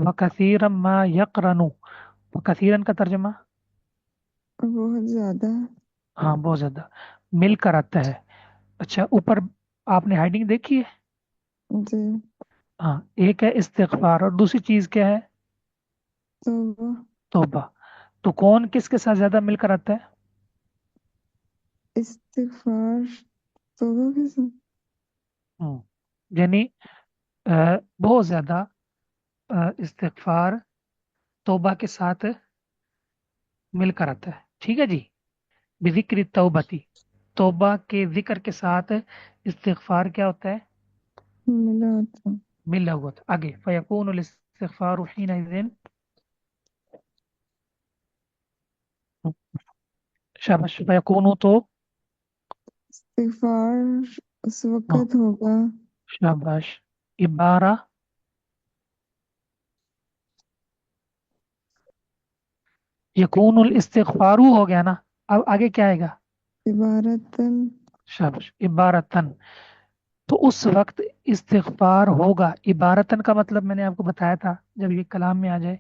वकसीरम मा यकरनु, वकसीरन का तर्जमा। बहुत ज्यादा। हाँ, बहुत ज्यादा मिलकर आता है। अच्छा, ऊपर आपने हाइडिंग देखी है? जी। हाँ, एक है इस्तिगफार और दूसरी चीज क्या है? तौबा। तौबा। तो कौन किसके साथ ज्यादा मिलकर आता है? इस्तिग़फार तौबा के साथ। यानी बहुत ज्यादा इस्तिगफार तौबा के साथ मिलकर आता है, ठीक है जी। बिजिक्र तौबती, तौबा के जिक्र के साथ इस्तिगफार क्या होता है? मिला होता। मिला हुआ था। आगे, फयकूनुल इस्तिगफारु हीनइज़िन, शाबाश, फयकूनु तो, इस्तिग़फार उस हाँ, वक़्त होगा। शाबाश, इबारा, यकूनुल इस्तिगफारु हो गया ना, अब आगे क्या आएगा? इबारतन। शाबाश, इबारतन। तो उस वक्त इस्तिगफार होगा, इबारतन का मतलब मैंने आपको बताया था, जब ये कलाम में आ जाए।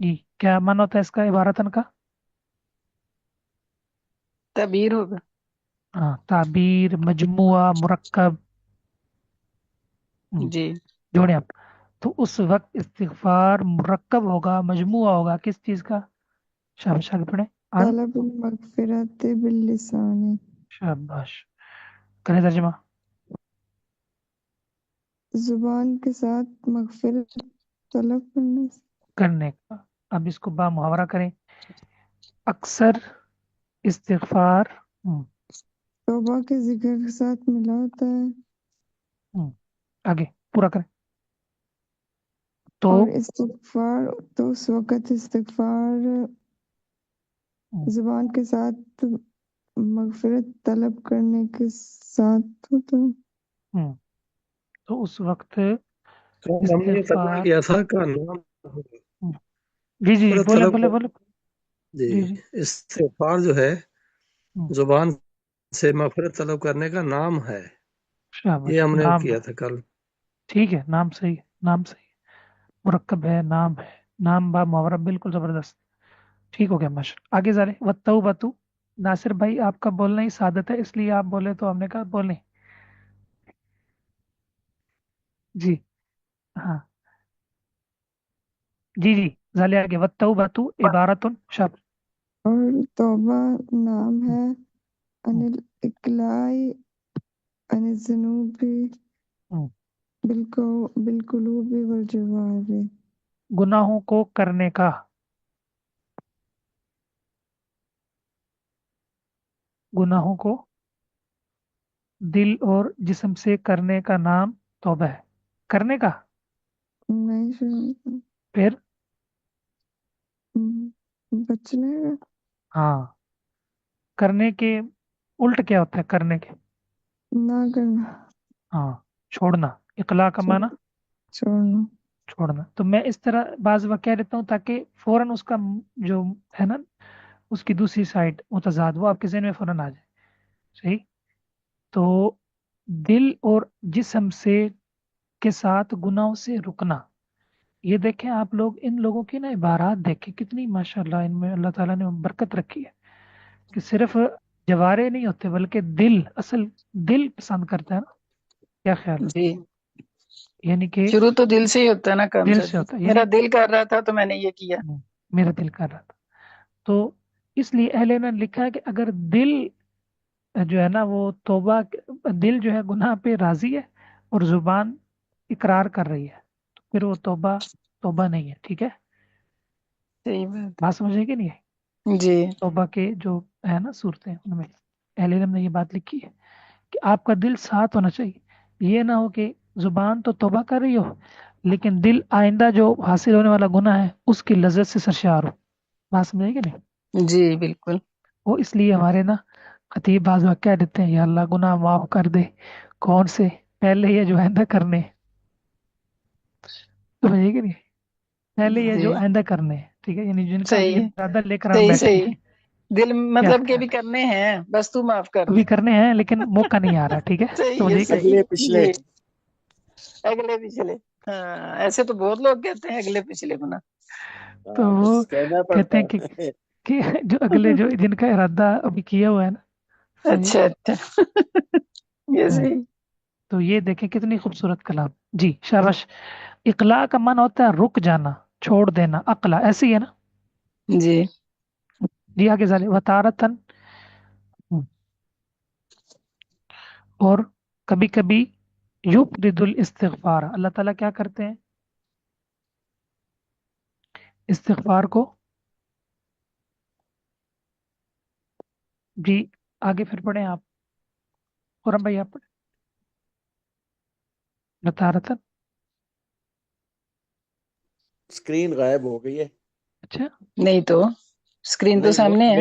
जी, क्या माना होता है इसका, इबारतन का? तबीर होगा। हाँ, ताबीर, मजमुआ, मुरक्कब, जी जोड़े आप। तो उस वक्त इस्तिगफार मुरक्कब होगा, मजमुआ होगा किस चीज का? शाबाश, आगे पढ़े। अन तलबुल मगफिरत बिल्लिसानी, शाबाश, करें तर्जुमा। जुबान के साथ मगफिरत तलब करने से। करने का। अब इसको बा मुहावरा करें। अक्सर इस्तिगफार, तौबा के जिक्र के साथ मिला होता है, आगे पूरा करें। तो और इस्तिगफार तो उस वक़्त इस्तिगफार जुबान के साथ मगफिरत तलब करने के साथ होता है। तो उस वक्त कल हमने ये तर्जुमा इस्तिगफार, किया था का नाम जी जी जी, मगफिरत बोले तलब बोले बोले, जी जी जी। इस्तिगफार जो है हम्म, जुबान से मगफिरत तलब करने का नाम है, ये शाबाश, हमने नाम किया है, था कल। ठीक है, नाम सही है, नाम सही है, मुरक्कब है, नाम है, नाम बा मुहावरा, बिल्कुल जबरदस्त, ठीक हो गया माशा। आगे जा रहे वत्तऊ बतू। नासिर भाई आपका बोलना ही सादत है, इसलिए आप बोले तो हमने कहा बोलें। जी हाँ, जी जी, जाले आगे। वत्तऊ बतू इबारतुन शब्द। और तौबा नाम है अनिल इकलाई अनिल ज़ुनूबी बिलकुलूबी वल जवारी। गुनाहों को करने का, गुनाहों को दिल और जिस्म से करने का नाम तौबा है। करने का, नहीं सुना, फिर बचने का, हाँ, करने के उल्ट क्या होता है करने के? ना करना, हाँ, छोड़ना। इकला का माना छोड़ना। छोड़ना। तो मैं इस तरह बाज वक्त कह देता हूँ ताकि फौरन उसका जो है ना, उसकी दूसरी साइड मुतजाद, वो आपके ज़हन में फौरन आ जाए। सही। तो दिल और जिस्म से के साथ गुनाहों से रुकना। ये देखें आप लोग, इन लोगों की ना इबारात देखें कितनी माशाल्लाह, इनमें अल्लाह ताला ने बरकत रखी है कि सिर्फ जवारे नहीं होते बल्कि दिल, असल दिल पसंद करता है ना। क्या ख्याल है? जी, यानी कि शुरू तो दिल से ही होता है ना काम दिल सर से जी, होता है, मेरा यानी दिल कर रहा था तो मैंने ये किया। मेरा दिल कर रहा था। तो इसलिए अहले ने लिखा है कि अगर दिल जो है ना वो तौबा, दिल जो है गुनाह पे राजी है और जुबान इकरार कर रही है, तो फिर वो तौबा तौबा नहीं है। ठीक है, सही बात बात समझे कि नहीं है? है जी। तौबा के जो है ना सूरतें हैं, उनमें अहले इल्म ने ये बात लिखी है कि आपका दिल साथ होना चाहिए। ये ना हो कि जुबान तो तौबा कर रही हो लेकिन दिल आइंदा जो हासिल होने वाला गुनाह है उसकी लज्जत से सरशार हो। बात समझे कि नहीं? जी बिल्कुल। वो इसलिए हमारे ना खतीब बाज वक्त कह देते हैं, या अल्लाह गुनाह माफ कर दे। कौन से? पहले ये जो आइंदा करने हैं। समझिए कि नहीं? पहले ये जी जो आइंदा करने हैं, ठीक है, यानी जिनका भी सही है, इरादा लेकर हम सही बैठे सही, हैं। दिल क्या मतलब के ख्याल भी है? करने हैं, बस तू माफ कर अभी दे। करने हैं लेकिन मौका नहीं आ रहा। ठीक है, सही है, समझिए कि नहीं? सही अगले है पिछले। जी। अगले पिछले, हाँ ऐसे तो बहुत लोग कहते हैं अगले पिछले गुना। तो वो बस कहना कहते पड़ता हैं है। कि जो अगले जो जिनका इरादा अभी किया हुआ है ना। समझिए अच्छा कि अच्छा ये नहीं? सही। तो ये देखें कितनी खूबसूरत कलाम। जी शाबाश। इकला का मन होता है रुक जाना, छोड़ देना, अकला ऐसी है ना। जी जी आगे जाले वतारतन। और कभी कभी युक्रिदुल इस्तिगफार, अल्लाह ताला क्या करते हैं? इस्तिगफार को, जी आगे फिर पढ़े आप, खुरम भाई आप पढ़े वतारतन। स्क्रीन गायब हो गई है। अच्छा, नहीं तो स्क्रीन तो नहीं सामने है।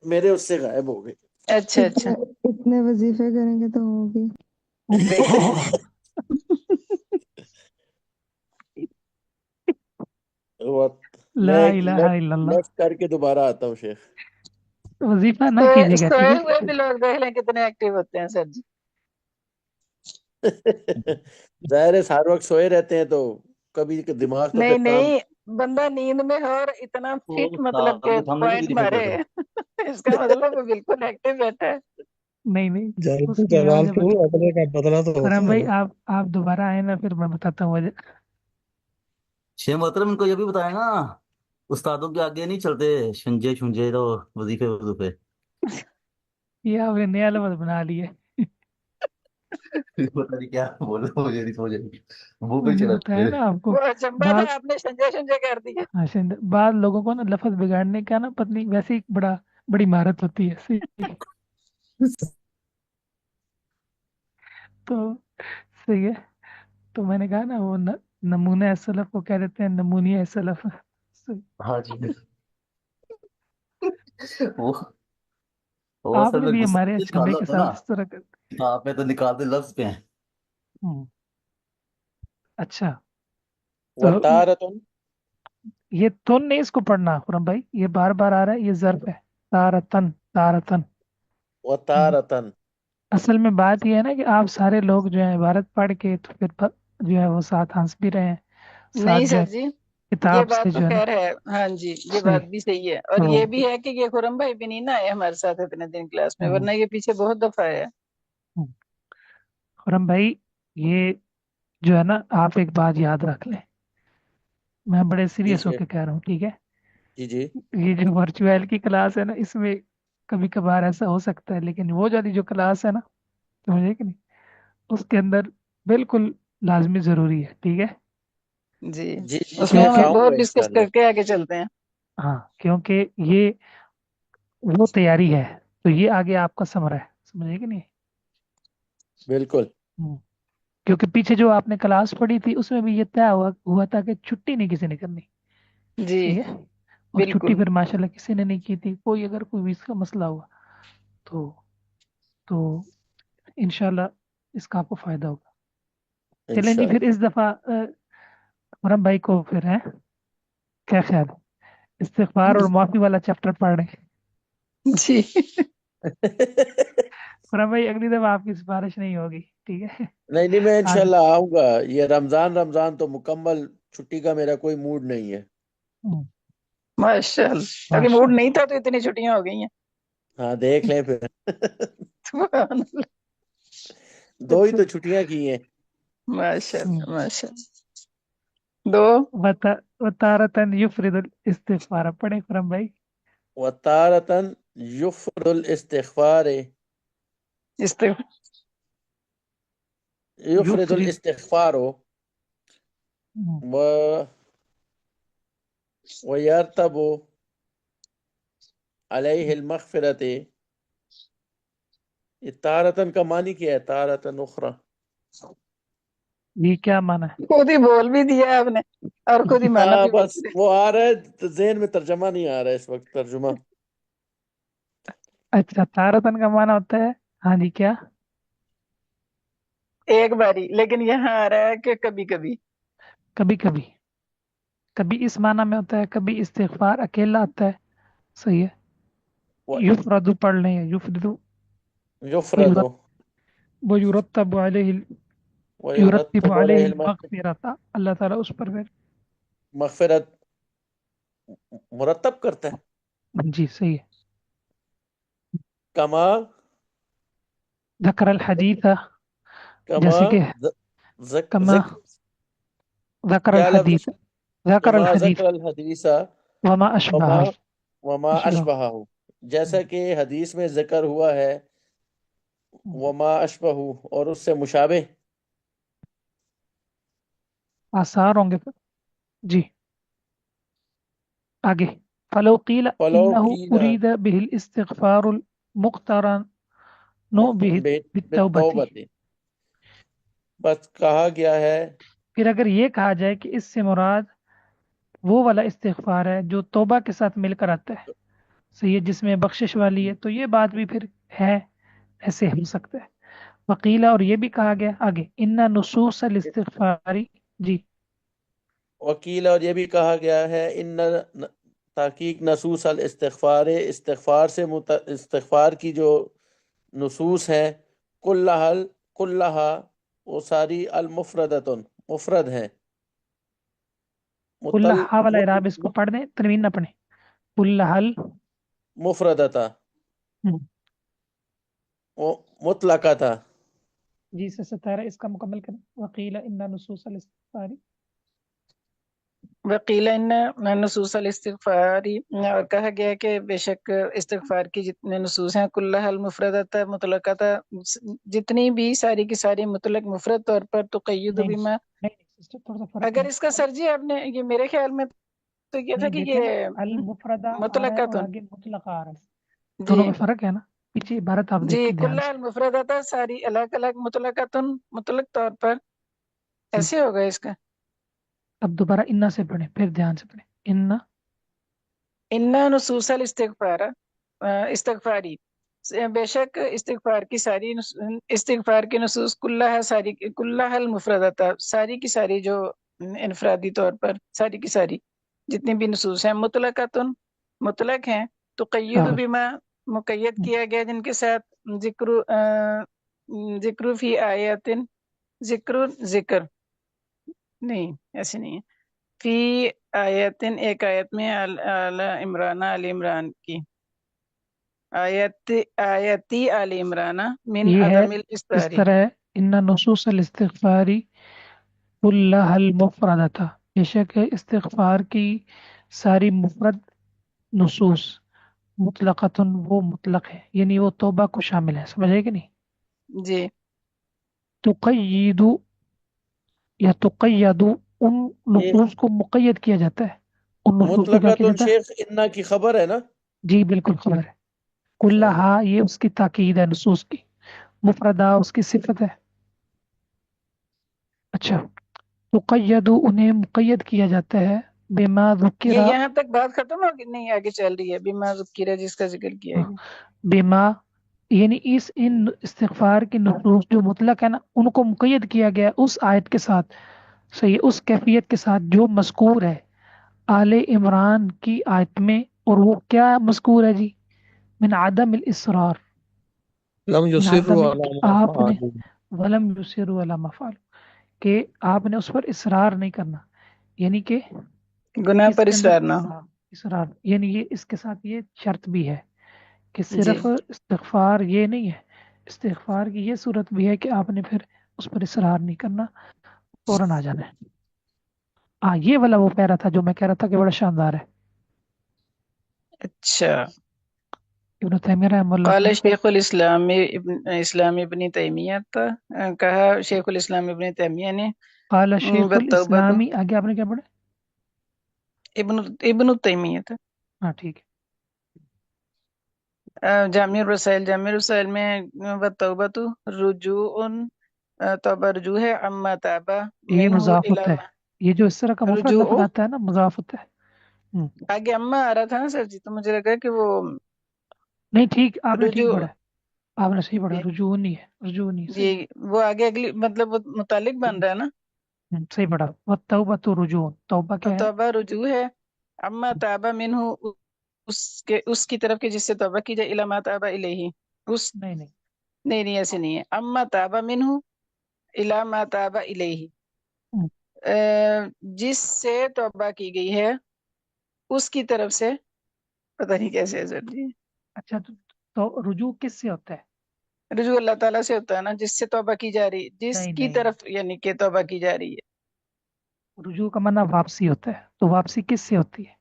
मेरे उससे गायब हो गई। अच्छा इतने अच्छा इतने वजीफे करेंगे तो होगी। देखो ला मैं एक इलाहा इल्लल्लाह। लेफ्ट करके दोबारा आता हूँ शेख। वजीफा ना सोए कीजिएगा, ठीक सोए है। हुए भी लोग देख लें कितने एक्टिव होते हैं सर जी। जाहिर है हर वक्त सोए रहते हैं तो कभी दिमाग तो नहीं फिर काम। नहीं, बंदा नींद में हो और इतना वो फिट मतलब साथ के में सामने नहीं पॉइंट दिखाई मारे पड़ रहा। इसका मतलब वो बिल्कुल एक्टिव बैठा है। नहीं नहीं, जल्दी उसकी मैं सवाल मुझे क्यों, बता। अपने का बदला तो खुरम होता है भाई ना। आप दोबारा आए ना, फिर मैं बताता हूँ वजह। शेख मोहतरम इनको ये भी बताया ना, उस्तादों के आगे नहीं चलते शुंजे शुंजे तो वजीफे वजूफे। ये आपने नया लफ्ज बना लिया। पता नहीं क्या बोल, मुझे नहीं समझ आई, मुंह पे ही मैंने चला बताया मेरे। ना आपको। वो अचंभा था, बाद आपने संजय संजय कर दिया। हाँ बाद लोगों को ना लफ्ज बिगाड़ने का ना पत्नी वैसे ही बड़ी महारत होती है सही। तो सही है। तो मैंने कहा ना वो नमूने सलफ को कह देते हैं नमूनिया सलफ। सही। हाँ जी। वो वो असल आपने में भी गुस्सा हमारे से अचंभे निकालना के होता है ना, साथ इस तरह कर। किताब में तो निकालते लफ्ज पे हैं। हम्म, अच्छा। तो वतारतन, ये तुन नहीं इसको पढ़ना खुरम भाई, ये बार बार आ रहा है, ये ज़र्फ है। तारतन तारतन। हम्म, वतारतन। असल में बात ये है ना कि आप सारे लोग जो है इबारत पढ़ के तो फिर जो है वो साथ हंस भी रहे हैं, साथ नहीं जो सर है जी, ये किताब बात से तो जो है ना। खैर है। हाँ जी, ये सही। बात भी सही है। और तो ये भी है कि ये खुरम भाई भी नहीं ना आए हमारे साथ इतने दिन क्लास में, हम्म, वरना ये पीछे बहुत दफा है। हम्म, खुरम भाई ये जो है ना, आप एक बात याद रख लें, मैं बड़े जी सीरियस शेख, होके कह रहा हूँ, ठीक है। जी जी। ये जो वर्चुअल की क्लास है ना, इसमें कभी कभार ऐसा हो सकता है, लेकिन वो वाली जो क्लास है ना, समझे कि नहीं, उसके अंदर बिल्कुल लाजमी ज़रूरी है, ठीक है। जी, जी जी उसमें शेख, हम बहुत आऊंगा डिस्कस इंशाल्लाह। करके आगे चलते हैं। हाँ क्योंकि ये वो तैयारी है, तो ये आगे आपका समरा है, समझे कि नहीं। बिल्कुल। हम्म, क्योंकि पीछे जो आपने क्लास पढ़ी थी उसमें भी ये तय हुआ था कि छुट्टी नहीं किसी ने करनी। जी सही है। और छुट्टी बिल्कुल। फिर माशाल्लाह किसी ने नहीं की थी, कोई अगर कोई भी इसका मसला हुआ तो तो इंशाल्लाह इसका आपको फायदा होगा। चलें जी, फिर इंशाल्लाह। इस दफा खुरम भाई को फिर है क्या ख्याल है, इस्तिगफार और माफी वाला चैप्टर पढ़ रहे हैं। जी खुरम भाई अगली दफा आपकी सिफारिश नहीं होगी, ठीक है। नहीं नहीं, मैं आज इंशाल्लाह आऊंगा। ये रमजान रमजान तो मुकम्मल छुट्टी का मेरा कोई मूड नहीं है। हम्म, माशाल्लाह, अभी मूड नहीं माशाल्लाह। था तो इतनी छुट्टियां हो गई हैं। हाँ देख लें फिर। सुभान अल्लाह। दो ही अच्छा। तो छुट्टियां की हैं। हम्म, माशाल्लाह माशाल्लाह। दो। वतारतन युफरिदुल इस्तिगफार पढ़े खुरम भाई। वतारतन युफरुल इस्तिगफार, इस्ते युफरिदुल युफरिद। इस्तिगफार हम्म, व वयरतबु अलैहिल मगफिरत। ये तारतन का मानी क्या है? तारतन उखरा। ये क्या माना है। खुद ही बोल भी दिया आपने और खुद ही माना हाँ भी बस बोल वो आ रहा है तो ज़हन में, तर्जमा नहीं आ रहा है इस वक्त तर्जुमा। अच्छा, तारतन का माना होता है। हाँ जी, क्या। रहे एक बारी, लेकिन यहाँ आ रहा है कि कभी कभी। कभी कभी, कभी इस माना में होता है, कभी इस्तिगफार अकेला आता है। सही है। युफरदु पढ़ लें, युफरदु। युफरदो वो युरत्तबु अलैहि, युरत्तिबु वयुरत्तबु अलैहि अलैहिल मगफिरता, अल्लाह ताला उस पर फिर। मगफिरत मुरतब करता है। जी सही है। कमा ذكر الحديث कमा जैसे कि ज, जक, कमा जिक ذكر क्या लफ्ज है? الحديث ذكر कमा الحديث ज़कर अल हदीसा वमा वमा अशबह वमा अशबह। अशबहहु। जैसा कि हदीस में जिक्र हुआ है, वमा अशबहु और उससे मुशाबे। आसार होंगे फिर। जी आगे। फलो कील फलो इन्नहु कीला उरीद बिहिल इस्तिगफारुल मुख्तरन नो बिहि बित्तौबती। बित्तौबती, बस कहा गया है। फिर अगर ये कहा जाए कि इससे मुराद वो वाला इस्तिगफार है जो तौबा के साथ मिलकर आता है, सही है, जिसमें बख्शिश वाली है, तो ये बात भी फिर है, ऐसे हो सकता है। वकीला और ये भी कहा गया आगे, इन्ना नुसूस अल इस्तिगफारी। जी। वकील और ये भी कहा गया है, इन ताकीक नसूस अल इस्तिगफार, इस्तिगफार से इस्तिगफार की जो नसूस हैं, कुल्लहल कुल्लहा, वो सारी अल मुफरदतुन मुफरद हैं। कुल्ला मुतल हा वाला इराब इसको पढ़ दें, तनवीन ना पढ़े। कुल्ला हल। मुफरदता। हम्म, वो मुतलका था। जी से 17 इसका मुकम्मल करें। वकीला इन्ना नुसूस अल इस्तिग़फ़ारी। वकील इन नसूस अल इस्तिग़फ़ारी, और कहा गया कि बेशक इस्तिग़फ़ार की जितने नसूस हैं कुल्लहल मुफ़रदता मुतलक़ता, जितनी भी सारी की सारी मुतलक मुफ़रद तौर पर तुक़य्यिदु नहीं बिमा। नहीं सिस्टर, थोड़ा सा फर्क अगर है। इसका सर जी आपने ये मेरे ख्याल में तो ये था नहीं कि देखे ना, ये अल मुफरदा आ रहा है और मुतलक़तुन। आगे मुतलका आ रहा है, जी दोनों में फर्क है ना। पीछे इबारत आप जी, देखें ध्यान से। कुल्लहल मुफ़रदता सारी अलग अलग मुतलक़तुन मुतलक तौर पर, जी ऐसे होगा इसका। अब दोबारा इन्ना से पढ़े, फिर ध्यान से पढ़े। इन्ना इन्ना नुसूसल इस्तिग़फ़ार, इस्तिग़फ़ारी, बेशक इस्तिग़फ़ार की सारी इस्तिग़फ़ार की नसूस कुल्लाहा सारी कुल्लाहल मुफ़रदता, सारी की सारी जो इनफरादी तौर पर सारी की सारी जितनी भी नसूस हैं मुतलक़तुन मुतलक हैं, तुक़य्यिदु शाबाश। बिमा मुक़य्यद किया गया जिनके साथ ज़िक्र ज़िक्र फी आयतिन, ज़िक्र नहीं, ऐसे नहीं है। फी आयतिन, एक आयत में आल इमरान की आयती आल इमरान मिन ये है अदमिल इस इस्तारी। तरह है, इन्ना नुसूस अल इस्तिग़फ़ारी कुल्लहल मुफरदता, बेशक है इस्तिग़फ़ार की सारी मुफरद नुसूस मुतलक़तुन वो मुतलक है, यानी वो तौबा को शामिल है, समझ आए कि नहीं। जी तुक़य्यिदु या तुक़य्यदु, उन ये नुसूस को मुक़य्यद किया जाता है, उन नुसूस को क्या किया मुतलकतुन जाता है। शेख इन्ना की खबर है ना। जी बिल्कुल खबर है। चलो। कुल्लहा ये उसकी ताकीद है नुसूस की, मुफरदा उसकी सिफत है। अच्छा, तुक़य्यदु उन्हें मुक़य्यद किया जाता है, बिमा ये ज़ुकिरा, यहाँ तक बात खत्म हो गई? नहीं, आगे चल रही है। बिमा ज़ुकिरा, जिसका जिक्र किया गया। बिमा यानी इस इन इस्तिग़फ़ार की नुसूस जो मुतलक है ना, उनको मुक़य्यद किया गया उस आयत के साथ, सही है, उस कैफियत के साथ जो मज़कूर है आले इमरान की आयत में। और वो क्या मज़कूर है जी, मिन आदम इल इसरार, लम मिन युसिर्रु आदम अला कि मा आपने फ़अलू। वलम युसिरु अला मा फ़अलू, कि आपने उस पर इसरार नहीं करना, यानी कि गुनाह पर इसके अंदर इसरार ना हो। इसरार, यानी ये इसके साथ ये शर्त भी है कि जी सिर्फ इस्तिग़फ़ार ये नहीं है, इस्तिग़फ़ार की ये सूरत भी है कि आपने फिर उस पर इसरार नहीं करना, फौरन आ जाना है। हाँ ये वाला वो पैरा था जो मैं कह रहा था कि बड़ा शानदार है। अच्छा। इब्न तैमिया रहमतुल्लाह क़ाल का। शेखुल इस्लाम इब्न तैमिया, कहा शेखुल इस्लाम इब्न तैमिया ने, क़ाल शेखुल बतौबा तो इस्लामी, आगे आपने क्या पढ़ा। इब्न इब्न तैमिया था। हाँ ठीक जामिर रसाइल में बतौबा तो रुजूउन, तौबा रुजू है, अम्मा ताबा है, ये मिनहु मज़ाफ़ होता इला है, ये जो इस तरह का मुफरद लफ्ज़ रुजू। आता है ना मज़ाफ़ होता है। आगे अम्मा आ रहा था ना सर जी, तो मुझे लगा कि वो नहीं ठीक, आपने रुजू। ठीक पढ़ा है, आपने सही पढ़ा, जी रुजूनी है, रुजूनी जी, सही। वो आगे अगली मतलब वो मुतालिक बन रहा है ना। सही पढ़ा। वत्तौबतु रुजून, तौबा क्या है। तौबा रुजू है, अम्मा ताबा मिनहु उसके उसकी तरफ के जिससे तौबा की जाए, इला मा ताबा इलैहि, उस नहीं नहीं नहीं नहीं ऐसे नहीं है। अम्मा ताबा मिनहु इला मा ताबा इलैहि, हम्म, जिससे तौबा की गई है उसकी तरफ से। पता नहीं कैसे है सर जी। अच्छा तो रुजू किससे होता है। रुजू अल्लाह ताला से होता है ना, जिससे तौबा की जा रही, नहीं जिसकी नहीं, तरफ यानी कि तौबा की जा रही है। रुजू का माना वापसी होता है, तो वापसी किससे होती है।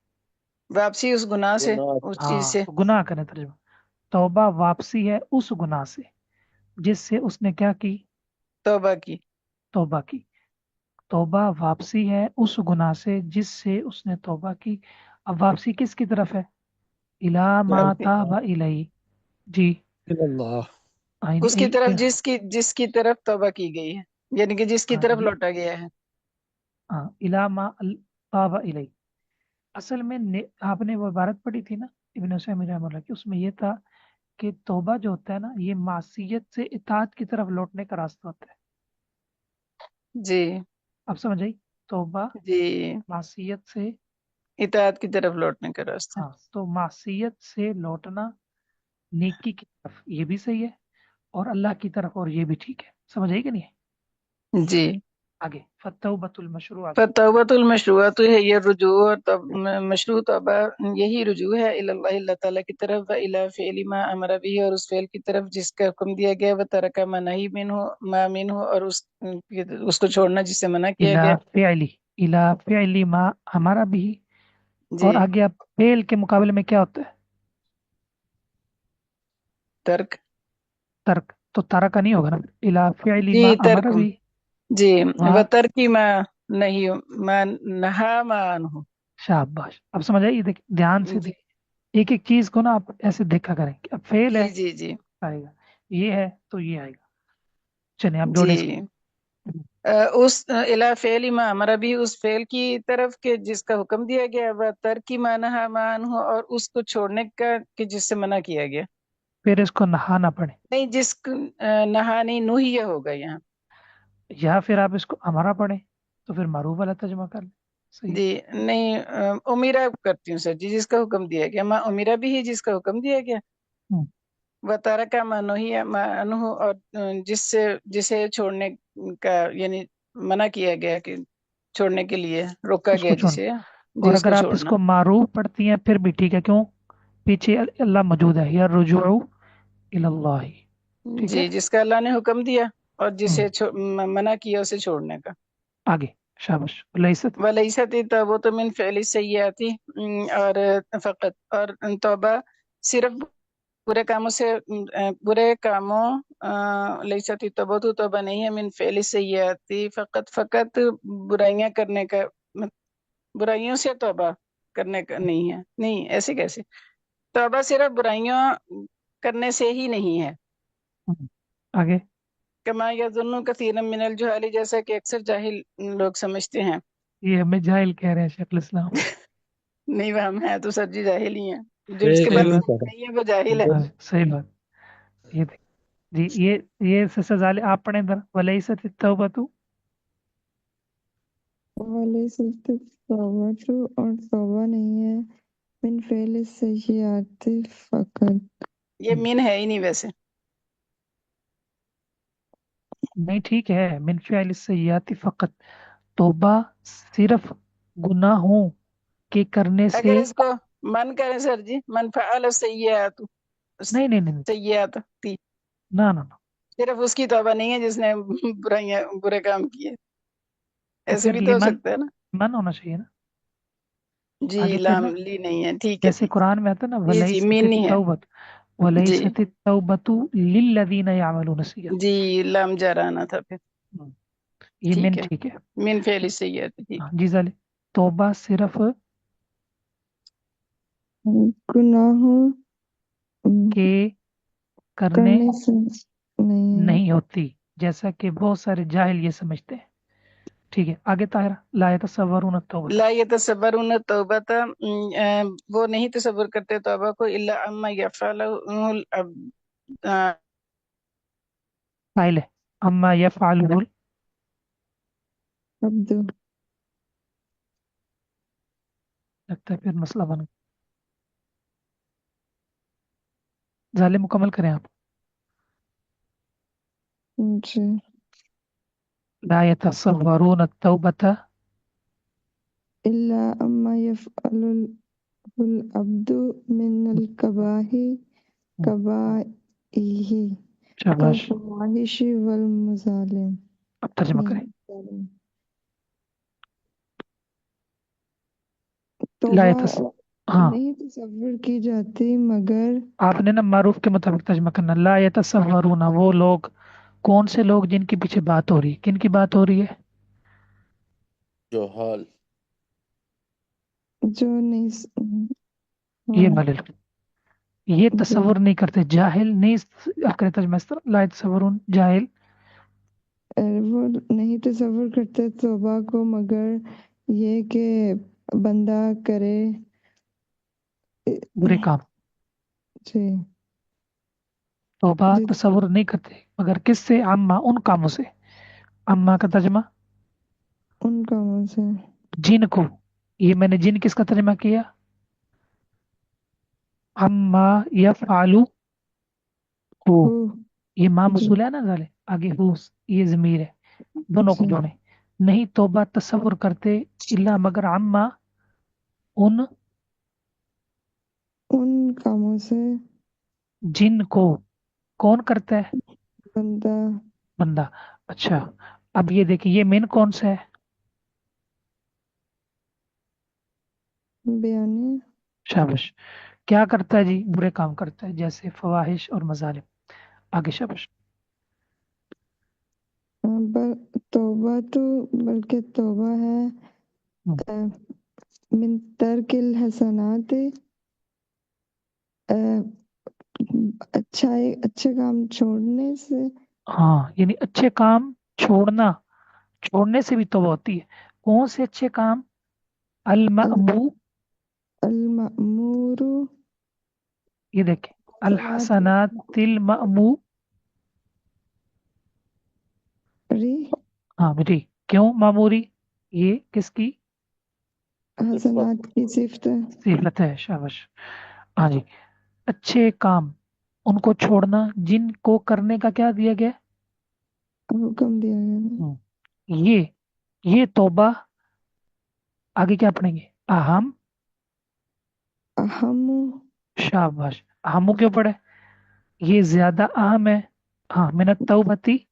वापसी उस गुनाह से, गुनाह। उस चीज हाँ से तो गुनाह करें तर्जुमा, तौबा वापसी है उस गुनाह से जिससे उसने क्या की, तौबा की। तौबा की। तौबा वापसी है उस गुनाह से जिससे उसने तौबा की। अब वापसी किसकी तरफ है, इला मा वापसी ताबा इलैहि। जी इल्लल्लाह। उसकी तरफ जिसकी जिसकी तरफ तौबा की गई है, यानी कि जिसकी हाँ तरफ लौटा गया है। हाँ, इला मा ताबा इलैहि। असल में आपने वो इबारत पढ़ी थी ना इब्न उसैमी रहमतुल्लाह की, उसमें ये था कि तौबा जो होता है ना ये मासियत से इताअत की तरफ लौटने का रास्ता होता है। जी अब समझ आई, तौबा जी, मासियत से, इताअत की तरफ लौटने का रास्ता। हाँ तो मासियत से लौटना नेकी की तरफ ये भी सही है, और अल्लाह की तरफ और ये भी ठीक है, समझ आई कि नहीं। जी आगे फतौबतुल मशरू आगे फतौबतुल मशरूअ तो है ये रुजू और तब मशरू तौबा यही रुजू है इल्लल्लाह अल्लाह ताला की तरफ व इला फ़िअलि मा अमरा बिही और उस फ़ेल की तरफ जिसका हुक्म दिया गया व तरका मा नही मिन्हु मा मिन्हु और उसको छोड़ना जिससे मना किया इला गया। फ़िअलि इला फ़िअलि मा हमारा भी। जी और आगे आप फेल के मुकाबले में क्या होता है? तर्क। तर्क। तो तारा का नहीं होगा ना, इला फ़िअलि मा जी हमारा तर्क। भी जी व वहाँ। तर्की मा नहीं मा नहा मा अन्हु। शाबाश, अब समझ आई? देख ध्यान से जी देख, एक एक चीज को ना आप ऐसे देखा करें कि अब फेल है जी जी आएगा, ये है तो ये आएगा। चलिए आप जोड़े इसको। जी उस इला फेल मा हमारा भी उस फेल की तरफ के जिसका हुक्म दिया गया व तर्की मा नहा मा अन्हु और उसको छोड़ने का कि जिससे मना किया गया। फिर इसको नहाना पड़े, नहीं नहा नहीं नुहिया होगा यहाँ। या फिर आप इसको हमारा पढ़े तो फिर मारूफ वाला तर्जुमा कर ले। सही है। जी नहीं उमीरा करती हूँ सर जी जिसका हुक्म दिया गया मा उमीरा भी है जिसका हुक्म दिया गया हम्म, व तारका मा नुहिया मा अन्हु और जिससे जिसे छोड़ने का यानी मना किया गया कि छोड़ने के लिए रोका उसको गया छोड़। जिसे और अगर जिसको आप छोड़ना। इसको मारूफ पढ़ती हैं फिर भी ठीक है, क्यों? पीछे अल्लाह मौजूद है, या रुजू इलल्लाही। ठीक है। जी जिसका अल्लाह ने हुक्म दिया और हम्म, जिसे मना किया उसे छोड़ने का। आगे शाबाश लैसत। वलैसत तौबतु मिन फ़िअलि सय्यिआति और फ़कत और तौबा सिर्फ बुरे कामों से बुरे कामों लैसत तौबतु तौबा नहीं है मिन फ़िअलि सय्यिआति फ़कत फ़कत बुराइयां करने का बुराइयों से तौबा करने का नहीं है। नहीं ऐसे कैसे तौबा सिर्फ बुराइयां करने से ही नहीं है। आगे कमा यज़ुन्नु कसीरम मिनल जुहाली जैसा कि अक्सर जाहिल लोग समझते हैं। ये हमें जाहिल कह रहे हैं शेखुल इस्लाम। नहीं वह है तो सर जी जाहिल ही है जो इसके सही पास नहीं बात। इल्म पता। नहीं है वो जाहिल है। हाँ, सही बात। ये देख जी, ये सजाले आप पढ़े इधर, वलैसत तौबतु। वलैसत तौबतु और तौबा नहीं है मिन फ़िअलि सय्यिआति फ़कत। ये मीन है ही नहीं वैसे। नहीं ठीक है, मिन फ़िअलि सय्याति फ़कत, तौबा सिर्फ गुनाहों के करने से। अगर इसको मन करें सर जी मन फ़अल सय्यिआत नहीं नहीं नहीं, सय्यिआत थी ना ना ना। सिर्फ उसकी तौबा नहीं है जिसने बुराइयां बुरे काम किए। तो ऐसे फिर भी ये तो हो मन सकता है ना। मन होना चाहिए ना। जी आगे फिर ना, लाम ली नहीं है ठीक है जैसे ठीक कुरान में आता है ना, है। जी मीन नहीं है। जी वलैसत तौबतु लिल्लज़ीना यअमलून सय्यात। जी लाम जराना था फिर। ये ठीक मिन है ठीक है। मीन फ़िअलि सय्यिआत ठीक। हाँ, जी जाले तौबा सिर्फ गुनाहों के करने करने से नहीं है। नहीं होती, जैसा कि बहुत सारे जाहिल ये समझते हैं। ठीक है, आगे ताहिरा ला यतसव्वरून तौबता। ला यतसव्वरून तौबता वो नहीं तसव्वुर करते तौबा को इल्ला अम्मा यफ़अलुल फाइल है अम्मा यफ़अलुहुल। अब्दु लगता है फिर मसला बन गया। जाले मुकम्मल करें आप। जी ला यतसव्वरून तौबता। इल्ला अम्मा यफ़अलुल अब्दु मिनल कबाइहि शाबाश, कफ़वाहिशि वल मज़ालिम। अब तर्जुमा नहीं करें। मज़ालिम। ला तौबा यतस हाँ, नहीं तसव्वुर की जाती मगर आपने ना मारूफ के मुताबिक तर्जुमा करना। ला यतसव्वरून, वो लोग, कौन से लोग जिनके पीछे बात हो रही है, किन की बात हो रही है? जोहाल। जो नहीं ये हाँ वाले लोग, ये जो तसव्वुर नहीं करते, जाहिल नहीं। आप करें तर्जुमा इस तरह, ला यतसव्वरून जाहिल वो नहीं तसव्वुर करते तौबा को मगर ये कि बंदा करे बुरे काम। जी तौबा जी तसव्वुर नहीं करते मगर किससे? अम्मा, उन कामों से। अम्मा का तर्जुमा उन कामों से जिन को। ये मैंने जिन किसका तर्जुमा किया? अम्मा यफआलू हु। हो ये माँ जी मौसूल है ना, गाले आगे हु, ये जमीर है, दोनों को जी जोड़े। नहीं तौबा तसव्वुर करते इल्ला मगर अम्मा उन उन कामों से जिन को कौन करता है? बंदा बंदा। अच्छा, अब ये देखिए ये मेन कौन सा है? बयाने शाबाश। क्या करता है जी? बुरे काम करता है, जैसे फवाहिश और मजालिम। आगे शाबाश। बल तौबा तो बल्कि तौबा है हम्म, मिन तर्किल हसनात अच्छे काम छोड़ने से हाँ, यानी अच्छे काम छोड़ना, छोड़ने से भी तौबा होती है। कौन से अच्छे काम? अल अल मअमू, अल मअमूरु ये देखें, अल हसनात हसनातिल मअमू। री हाँ बेटी, क्यों मामूरी? ये किसकी सिफत। हसनात की सिफत है सिफत है? शाबाश। हाँ जी, अच्छे काम उनको छोड़ना जिनको करने का क्या दिया गया है? हुक्म दिया गया है। ये तौबा। आगे क्या पढ़ेंगे? अहम। अहम शाबाश, अहमू क्यों पढ़े? ये ज्यादा अहम है। हाँ, मिनत तौबती।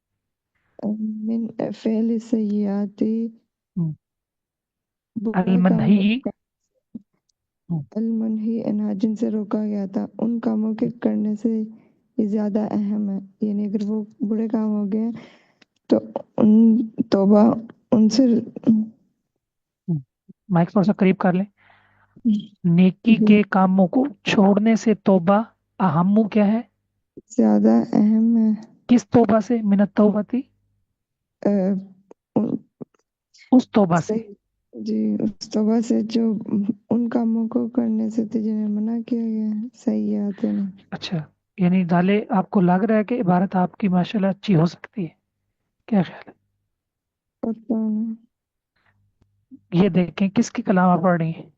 मिन फ़ेल सय्याती अल बुरे कामों मनही। अलमनही अन्हा जिनसे रोका गया था उन कामों के करने से ये ज्यादा अहम है। यानी अगर वो बुरे काम हो गए तो उन तौबा उनसे माइक थोड़ा सा करीब कर ले। नेकी के कामों को छोड़ने से तौबा अहम्मु क्या है? ज्यादा अहम है। किस तौबा से? मिनत तौबती, अ, उन- उस तौबा से। सही जी उस तौबा से जो उन कामों को करने से थे जिन्हें मना किया गया है। सही याद है ना। अच्छा, यानी दाले आपको लग रहा है कि इबारत आपकी माशाल्लाह अच्छी हो सकती है, क्या ख्याल पता नहीं है? ये देखें किसकी कलाम आप पढ़ रही हैं।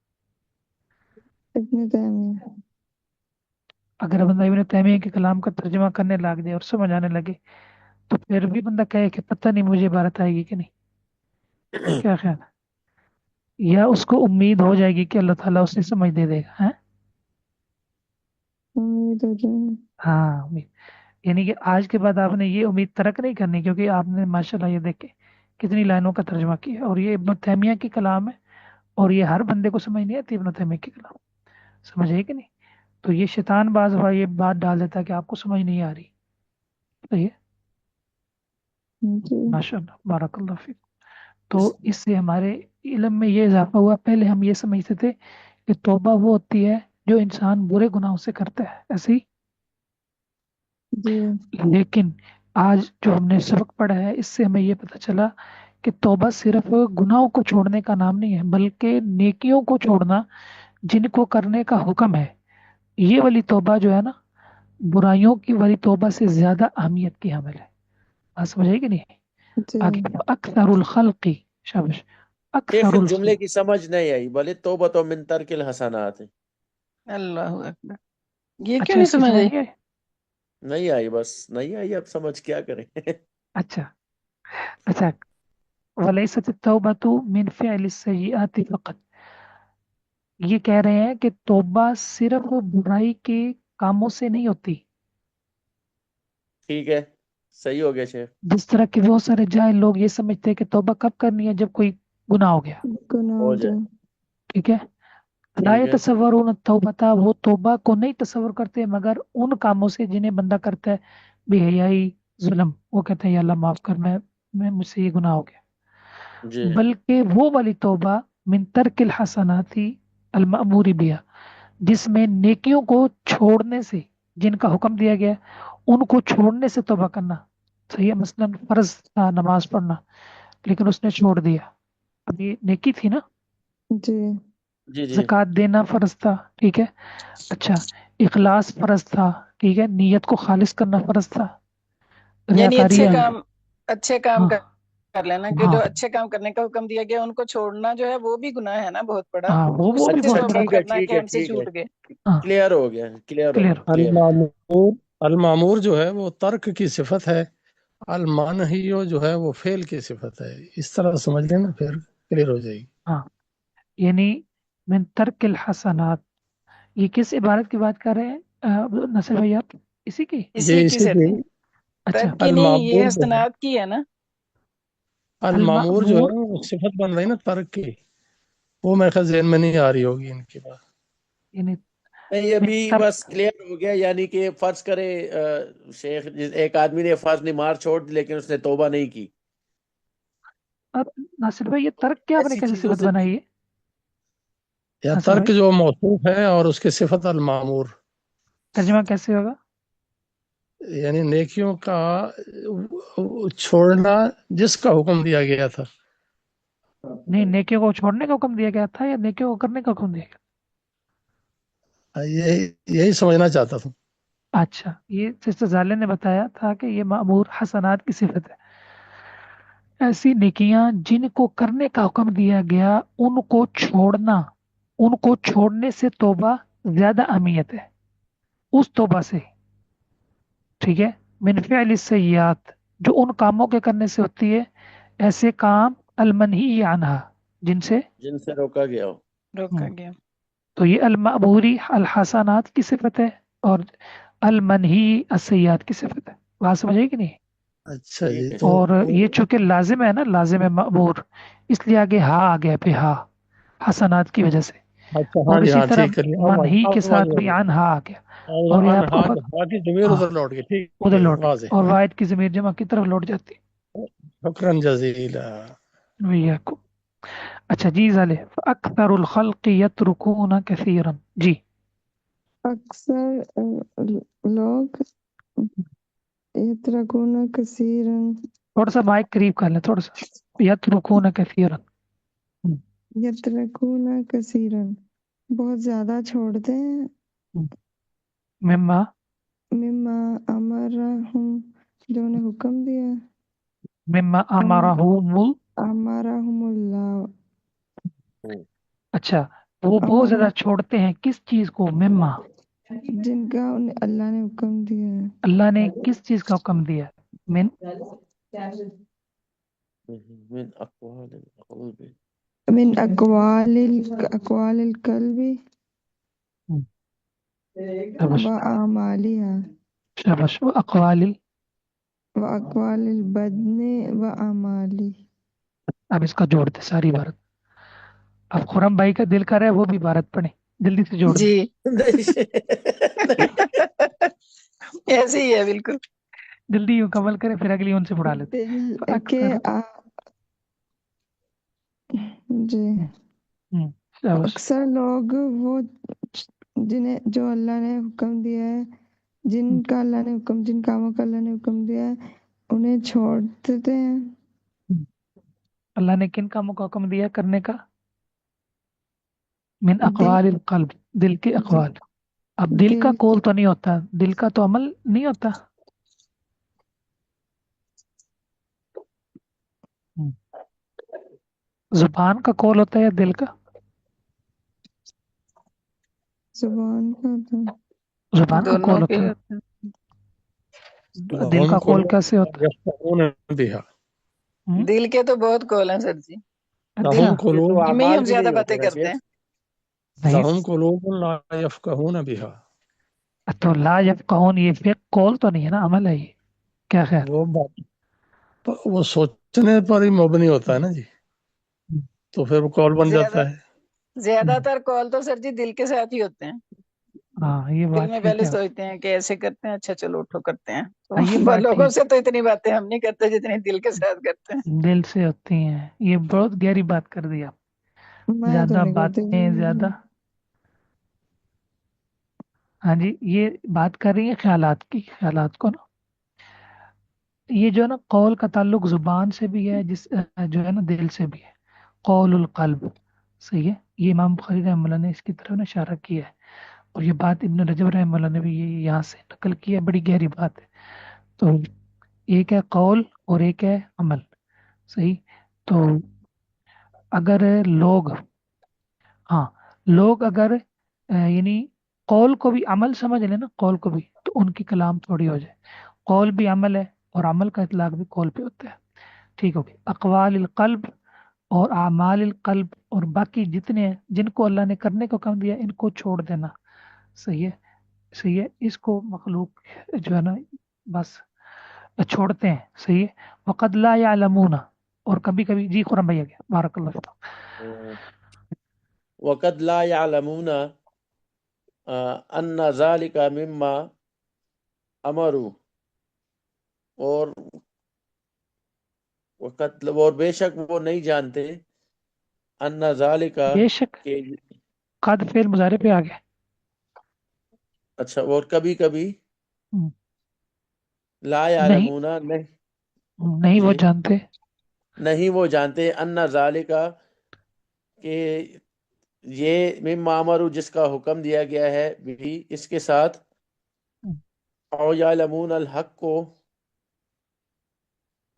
इतने तैमिया अगर बंदा इब्न तैमिया के कलाम का तर्जुमा करने लग जाए और समझ आने लगे, तो फिर भी बंदा कहे कि पता नहीं मुझे इबारत आएगी कि नहीं, क्या ख्याल है? या उसको उम्मीद हो जाएगी कि अल्लाह ताला उसे समझ दे देगा, है? उम्मीद हो जाए। हाँ, उम्मीद। यानी कि आज के बाद आपने ये उम्मीद तर्क नहीं करनी, क्योंकि आपने माशाल्लाह ये देख के कितनी लाइनों का तर्जुमा किया, और ये इब्न तैमिया की कलाम है, और ये हर बंदे को समझ नहीं आती इब्न तैमिया की कलाम, समझ है कि नहीं? तो ये शैतान बाज ये बात डाल देता है कि आपको समझ नहीं आ रही। सही है, जी माशाल्लाह, बारकल्लाह फीक। तो इससे हमारे इल्म में ये इजाफा हुआ। पहले हम ये समझते थे कि तौबा वो होती है जो इंसान बुरे गुनाहों से करता है, ऐसे ही। जी लेकिन आज जो हमने सबक पढ़ा है, इससे हमें ये पता चला कि तौबा सिर्फ गुनाहों को छोड़ने का नाम नहीं है, बल्कि नेकियों को छोड़ना जिनको करने का हुक्म है। ये वाली तौबा जो है ना, बुराइयों की वाली तौबा से ज्यादा अहमियत की हामिल है। बात समझे कि नहीं? जी आगे अक्सरुल खल्क़ी। शाबाश। शेख अक्सरुल जुमले खल्क़। की समझ नहीं आई, बोले तौबा तो मिन तर्किल हसनात है। अल्लाह अकबर, ये क्यों अच्छा, नहीं इसकी समझ समझ आई? नहीं आई? नहीं आई, बस नहीं आई, अब समझ क्या करें। अच्छा। अच्छा, वलैसत तौबतु मिन फ़िअलि सय्यिआति फ़क़त। ये कह रहे हैं कि तौबा सिर्फ बुराई के कामों से नहीं होती। ठीक है, सही हो गया शेख। जिस तरह के बहुत सारे जाहिल लोग ये समझते हैं कि तौबा कब करनी है? जब कोई गुनाह हो गया। गुनाह हो हो जाए। जाए। ठीक है। ला ठीक है। यतसव्वरून तौबता, वो तौबा को नहीं तसव्वुर करते मगर उन कामों से जिन्हें बंदा करता है बेहयाई, जुल्म। वो कहते हैं या अल्लाह माफ कर, मैं मुझसे ये गुनाह हो गया। जी बल्कि वो वाली तौबा मिन तर्किल हसनाती अल मअमूरी बिहा, जिसमें नेकियों को छोड़ने से, जिनका हुक्म दिया गया है, उनको छोड़ने से तौबा करना। सही है, मसलन फर्ज था नमाज पढ़ना, लेकिन उसने छोड़ दिया, अब ये नेकी थी ना। जी जी जी ज़कात देना फर्ज था, ठीक है। अच्छा, इखलास फर्ज था, ठीक है। नीयत को खालिस करना फर्ज था। यानी रियाकारी आ गई। अच्छे काम हाँ, कर लेना, कि जो हाँ, अच्छे काम करने का हुक्म दिया गया उनको छोड़ना जो है वो भी गुनाह है ना, बहुत बड़ा। हाँ, वो भी उससे अच्छा बहुत तौबा बड़ा। ठीक है करना ठीक कि है हमसे ठीक है, छूट गए। हाँ, क्लियर हो गया, क्लियर हो क्लियर गया, हो गया। क्लियर। अल मामूर जो है वो तर्क की सिफत है, المانحیو جو ہے وہ فعل کی صفت ہے، اس طرح سمجھ لینا پھر کلیئر ہو جائے گی۔ ہاں، یعنی من ترک الحسنات، یہ کس عبارت کی بات کر رہے ہیں نصر بھائی آپ؟ اسی کی؟ یہ اسی کی اسی سر کے جی، اچھا، ترک کی نہیں، یہ المامور جو ہے، حسنات کی ہے نا۔ المامور جو المأمور، ہے وہ صفت بن رہی نا ترک کی، وہ میرے خیال ذہن میں نہیں آ رہی ہوگی ان کی بات۔ یعنی نہیں من ابھی ترک، بس کلیئر ہو گیا، یعنی کہ فرض کرے شیخ ایک آدمی نے فرض نماز چھوڑ دی لیکن اس نے توبہ نہیں کی، اب ناصر بھائی یہ ترک کیا آپ نے ایسی کیسے چیزوں صفت سے بنائی ہے یا ناصر ترک بھائی؟ جو موصوف ہے اور اس کی صفت المامور، ترجمہ کیسے ہوگا؟ یعنی نیکیوں کا چھوڑنا جس کا حکم دیا گیا تھا۔ نہیں، نیکیوں کو چھوڑنے کا حکم دیا گیا تھا یا نیکیوں کو کرنے کا حکم دیا گیا؟ یہی سمجھنا چاہتا تھا۔ اچھا، یہ سسٹر زالے نے بتایا تھا کہ یہ مأمور حسنات کی صفت ہے، ایسی نیکیاں جن کو کرنے کا حکم دیا گیا ان کو چھوڑنا، ان کو چھوڑنے سے توبہ زیادہ اہمیت ہے اس توبہ سے، ٹھیک ہے؟ من فعل السیئات، جو ان کاموں کے کرنے سے ہوتی ہے، ایسے کام المنہی عنہا، جن سے جن سے روکا گیا ہو۔ روکا گیا۔ تو یہ المعموری الحسنات کی صفت ہے اور المنہی السیئات کی صفت ہے، بات سمجھ آئی کہ نہیں؟ اچھا جی، ٹھیک ہے۔ تو اور یہ چونکہ لازم ہے نا، لازم ہے مأمور، اس لیے آگے ہا آ گیا پہ ہا، حسنات کی وجہ سے، اچھا ہاں اور جی اسی ہاں طرح ٹھیک ہے، منہی کے اب ساتھ واضح ہو بھی گیا، عن ہا آ گیا، اور یہ آپ کو ہاں کی ضمیر ہاں ادھر لوٹ گئی، ٹھیک ادھر ہے لوٹ گئی واضح۔ اور واحد کی ضمیر جمع کی طرف لوٹ جاتی شکرا جزیلا۔ ہے، ویاکم۔ اچھا جی زالے، فاکثر الخلق یترکون کثیرا، جی اکثر لوگ یترکون کثیرا، تھوڑا سا مائک قریب کر لیں، تھوڑا سا، یترکون کثیرا، یترکون کثیرا، بہت زیادہ چھوڑتے ہیں، مما مما امرہم، جو انہیں حکم دیا، مما امرہم امرہم اللہ، اچھا، وہ بہت امر زیادہ چھوڑتے ہیں کس چیز کو؟ مما، جن کا انہیں اللہ نے حکم دیا ہے، اللہ نے کس چیز کا حکم دیا؟ من من اقوال القلب، من اقوال القلب شاباش و اعمالها شاباش، و اقوال و اقوال البدن و اعمالی۔ اب اس کا جوڑ دے ساری عبارت، اب خرم بھائی کا دل کر رہا ہے وہ بھی عبارت پڑھیں، جلدی سے جوڑ دیں، جی ایسے ہی ہے بالکل۔ جلدی مکمل کریں پھر اگلی ان سے پڑھا لیتے دل کے جی، شاباش، اکثر لوگ وہ جو اللہ نے حکم دیا ہے، جن کا اللہ نے حکم، جن کاموں کا اللہ نے حکم دیا ہے انہیں چھوڑ دیتے ہیں، اللہ نے کن کاموں کا حکم دیا کرنے کا؟ من دل اقوال القلب، دل کے اقوال، اب دل کا دل قول تو نہیں ہوتا، دل کا تو عمل نہیں ہوتا، زبان کا قول ہوتا ہے یا دل کا؟ زبان کا ہوتا ہے، زبان کا دونوں قول کے ہوتا ہوتے ہیں۔ ہے، دل کا قول کیسے ہوتا یفقهون بها، ہے؟ دل کے تو بہت کول ہیں سر جی، دل اچھا، لهم یہ تو قلوب دل میں ہی اعمال ہم بھی زیادہ نہیں باتیں ہوتے نا کرتے شیخ۔ ہیں۔ نہیں، لهم قلوب لا يفقهون بها، تو لا یفقہون یہ فقہ قول تو نہیں ہے نا، عمل ہے یہ، کیا خیال؟ وہ وہ سوچنے پر ہی مبنی ہوتا ہے نا جی، تو پھر وہ قول بن زیادہ جاتا ہے۔ زیادہ تر کال تو سر جی دل کے ساتھ ہی ہوتے ہیں، ہاں یہ دل بات میں ٹھیک پہلے ہے، سوچتے ہیں کہ ایسے کرتے ہیں، اچھا چلو اٹھو کرتے ہیں، ہاں یہ تو بات لوگوں ٹھیک، سے تو اتنی باتیں ہم نہیں کرتے جتنی دل کے ساتھ کرتے ہیں۔ دل سے ہوتی ہیں، یہ بہت گہری بات کر دی آپ، میں تو زیادہ نہیں کرتی باتیں زیادہ، ہاں جی یہ بات کر رہی ہیں خیالات کی، خیالات کو نا، یہ جو ہے نا قول کا تعلق زبان سے بھی ہے، جو ہے نا دل سے بھی ہے، قول القلب، صحیح ہے، یہ امام بخاری رحمہ اللہ نے اس کی طرف نا اشارہ کیا ہے، اور یہ بات ابن رجب رحمہ اللہ نے بھی یہاں سے نقل کی ہے، بڑی گہری بات ہے، تو ایک ہے قول اور ایک ہے عمل، صحیح، تو اگر لوگ، ہاں لوگ اگر یعنی قول کو بھی عمل سمجھ لیں نا، قول کو بھی، تو ان کی کلام تھوڑی ہو جائے، قول بھی عمل ہے اور عمل کا اطلاق भी कौल पे होता है। ठीक हो गया। अक़वाल क़ल्ब और आमाल क़ल्ब और बाकी जितने हैं जिनको अल्लाह ने करने को काम दिया इनको छोड़ देना। सही है, सही है। इसको मखलूक जो है ना बस छोड़ते हैं। सही है। वक़द ला यालमूना, और कभी कभी जी खुरम भैया गया बारकल्लाहु फीक। वक़द ला यअलमूना अन्ना ज़ालिका मिम्मा अमरू, और वक़द और बेशक वो नहीं जानते, अन्ना ज़ालिका बेशक के, कद फेल मुजारे पे आ गया। अच्छा, और कभी कभी हम्म, ला नहीं यालमूना नहीं, नहीं वो जी जानते। नहीं वो जानते, अन्ना ज़ालिका के ये मिम्मा अमरू जिसका हुक्म दिया गया है भी इसके साथ, औ यालमून अल हक़ को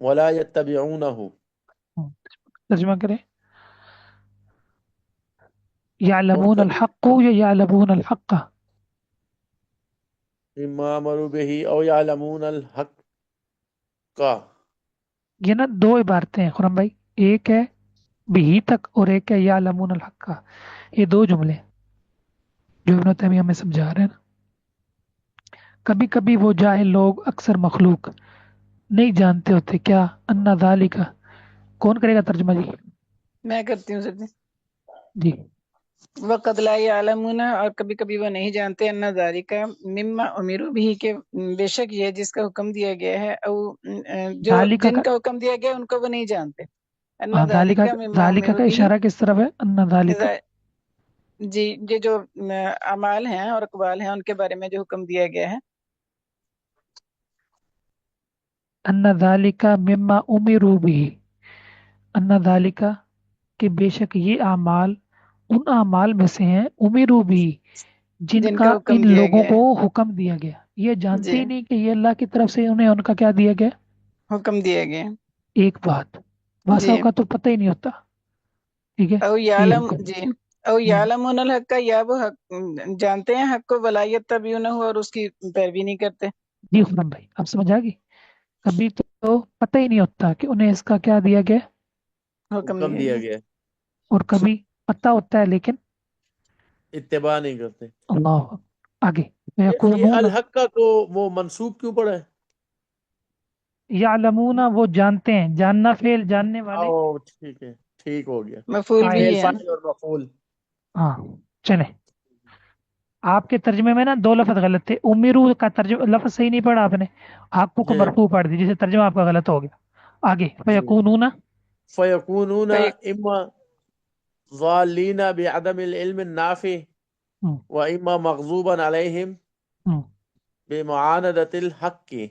वला यत्तबिऊनहु, तर्जुमा करें, यालमून अल कभी हक़्क़ या यालमून अल हक़्क़। मिम्मा अमरू बिही औ यालमून अल हक़ का। ये ना दो इबारतें हैं खुरम भाई, एक है बिही तक और एक है यालमून अल हक़्क़। ये दो जुमले जो इब्न तैमिया में समझा रहे हैं ना। कभी कभी वो जाहिल लोग अक्सर मखलूक नहीं जानते होते क्या अन्ना ज़ालिका। कौन करेगा तर्जुमा जी? मैं करती हूँ सर जी। जी वक़द ला यालमूना, और कभी कभी वो नहीं जानते, अन्ना ज़ालिका मिम्मा उमिरू बिही के बेशक ये जिसका हुक्म दिया गया है, जो ज़ालिका का, जिनका हुक्म दिया गया उनको वो नहीं जानते। अन्ना हाँ ज़ालिका, ज़ालिका मिम्मा ज़ालिका उमिरू का बिही, इशारा किस तरफ है? अन्ना ज़ालिका, जी ये जो अमाल हैं और अक़वाल हैं उनके बारे में जो हुक्म दिया गया है। अन्ना ज़ालिका मिम्मा उमिरू बिही, अन्ना ज़ालिका कि बेशक ये अमाल उन अमाल में से हैं, उमिरू भी जिनका जिनका हुक्म इन दिया लोगों गया को है, हुक्म दिया गया। ये जानते जी ही नहीं कि ये अल्लाह की तरफ से उन्हें उनका क्या दिया गया। हुक्म दिया गया है, एक बात वासा जी। का तो पता ही नहीं होता। ठीक है, औ ये यालम, हुक्म। जी औ यालमूनल हक़ का, या वो हक जानते हैं हक को, वलायत तबीउनहु, और उसकी पैरवी नहीं करते। जी खुरम भाई अब समझ आ गई। कभी तो पता ही नहीं होता कि उन्हें इसका क्या दिया गया, हुक्म हुक्म दिया दिया गया, गया, और कभी पता होता है लेकिन इत्तिबा नहीं करते। अल्लाह आगे ये अल यकुलून, हक़ का तो वो मंसूब क्यों पड़ा है? यालमूना वो जानते हैं, जानना फेल जानने वाले आओ ठीक है, ठीक हो गया, मफूल भी फाइल। फेल है ना। फाइल और मफूल। हाँ चले, आपके तर्जमे में ना दो लफ्ज गलत थे। उमिरू का तर्जमा लफ्ज सही नहीं पढ़ा आपने, आपको को जी मरफू पढ़ दी, जिसे तर्जमा आपका गलत हो गया। आगे जी, फयकूनूना, फयकूनूना फय इम्मा ज़ालीना बिअदमिल इल्म नाफ़ि हम्म, व इम्मा मग़ज़ूबन अलैहिम हम्म, बिमुआनदतिल हक़्क़ि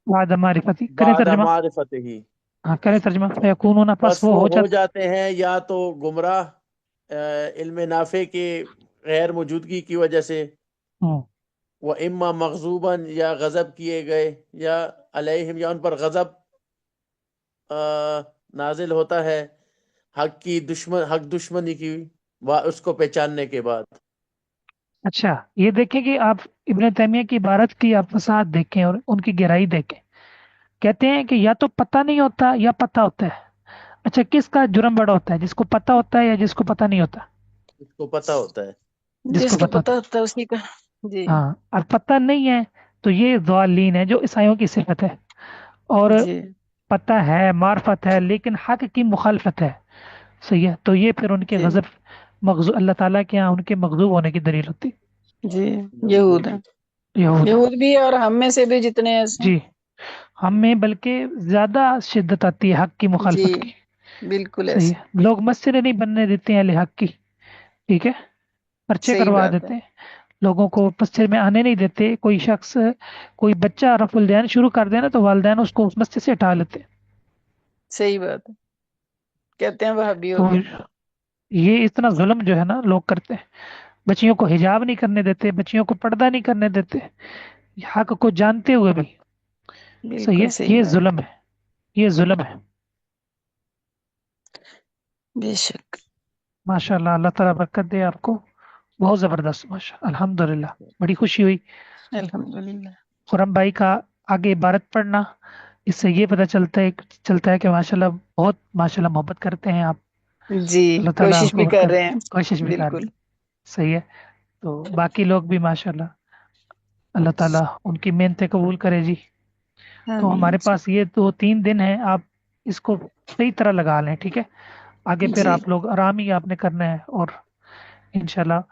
बाद मारिफती करें बाद तर्जमा। मारिफतिही। हाँ करें तर्जमा, फयकूनूना बस बस वो वो हो हो जाता। जाते हैं या तो गुमराह इल्म नाफ़े के गैर मौजूदगी की वजह से, हम्म, व इम्मा मग़ज़ूबन या गज़ब किए गए, या अलैहिम या उन पर गज़ब नाजिल होता है हक दुश्मनी की उसको पहचानने के बाद। अच्छा ये देखें कि आप इब्न तैमिया की इबारत की आप फसाद देखें और उनकी गहराई देखें। कहते हैं कि या तो पता नहीं होता या पता होता है। अच्छा किसका जुर्म बड़ा होता है, जिसको पता होता है या जिसको पता नहीं होता? उसको पता होता है। जिसको जिसको पता पता होता है। होता है उसी का, जी हाँ और पता नहीं है तो ये ज़ालीन है जो ईसाइयों की सिफत है। और जी पता है मार्फत है लेकिन हक की मुखालफत है। सही है, तो ये फिर उनके जी गजब मगजू अल्लाह ताला के यहाँ उनके मगजूब होने की दलील होती है। जी। बिल्कुल यहूद है, यहूद है। यहूद भी, और हम में से भी जितने ऐसे हैं। जी, हम में बल्कि ज्यादा शिद्दत आती है हक की जी मुखालफत की। बिल्कुल सही ऐसे, है, लोग मस्जिद नहीं बनने देते हैं अहले हक की। ठीक है, पर्चे सही करवा बात है, देते हैं, लोगों को मस्जिद में आने नहीं देते। कोई शख्स कोई बच्चा रफुल दैन शुरू कर देना तो वालिदैन उसको उस मस्जिद से हटा लेते हैं। सही बात है, कहते हैं वहाबी हो तो गया। ये इतना जुल्म जो है ना लोग करते हैं। बच्चियों को हिजाब नहीं करने देते, बच्चियों को पर्दा नहीं करने देते, हक को जानते हुए भी। सही बिल्कुल है, सही ये बात, जुल्म है, ये जुल्म है। बेशक। माशाल्लाह, अल्लाह ताला बरकत दे आपको। बहुत ज़बरदस्त, माशा अल्हम्दुलिल्लाह, बड़ी खुशी हुई। अल्हम्दुलिल्लाह। खुरम भाई का आगे इबारत पढ़ना, इससे ये पता चलता है कि माशाल्लाह बहुत माशाल्लाह मोहब्बत करते हैं आप, जी, अल्लाह ताला कोशिश आपको भी कर बरकत, रहे हैं। कोशिश भी कर रहे बिल्कुल। हैं। सही है। तो बाकी लोग भी माशाल्लाह, अल्लाह ताला उनकी मेहनतें कबूल करे जी। तो आमीन। हमारे पास ये 2-3 दिन है, आप इसको सही तरह लगा लें, ठीक है। आगे फिर जी आप लोग आराम ही आपने करना है, और इंशाल्लाह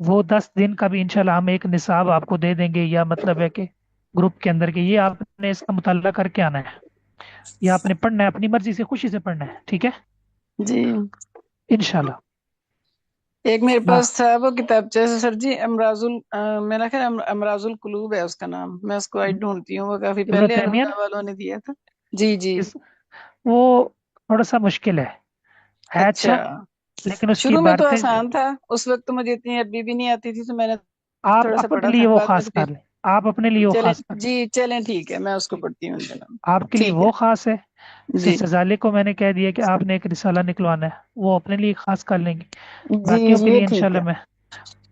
वो 10 दिन का भी इंशाल्लाह हम एक निसाब आपको दे देंगे, या मतलब है कि ग्रुप के अंदर के ये आपने इसका मुताला करके आना है, या आपने पढ़ना है अपनी मर्जी से खुशी से पढ़ना है, ठीक है, जी। इंशाल्लाह। एक मेरे हाँ, पास था वो किताबचा सर जी, मेरा ख्याल अमराजुल कुलूब है उसका नाम, मैं उसको आज ढूंढती हूँ, वो काफी इब्न पहले तैमिया अलहुदा वालों ने दिया था। जी जी। इस वो थोड़ा सा मुश्किल है अच्छा, अच्छा, लेकिन उसकी शुरू में तो इबारतें आसान था, उस वक्त तो मुझे इतनी अरबी भी नहीं आती थी, तो मैंने आप थोड़ा सा अपने पढ़ा लिए था, वो बाद में खास तो कर फिर लें, आप अपने लिए वो चलें। खास कर लें, जी चलें, ठीक है, मैं उसको पढ़ती हूँ जनाब। आपके लिए ठीक वो है खास है। जैसे जी। सजाले को मैंने कह दिया कि आपने एक रिसाला निकलवाना है, वो अपने लिए खास कर लेंगे। जी बाकियों के ये लिए ठीक इंशाल्लाह है। मैं,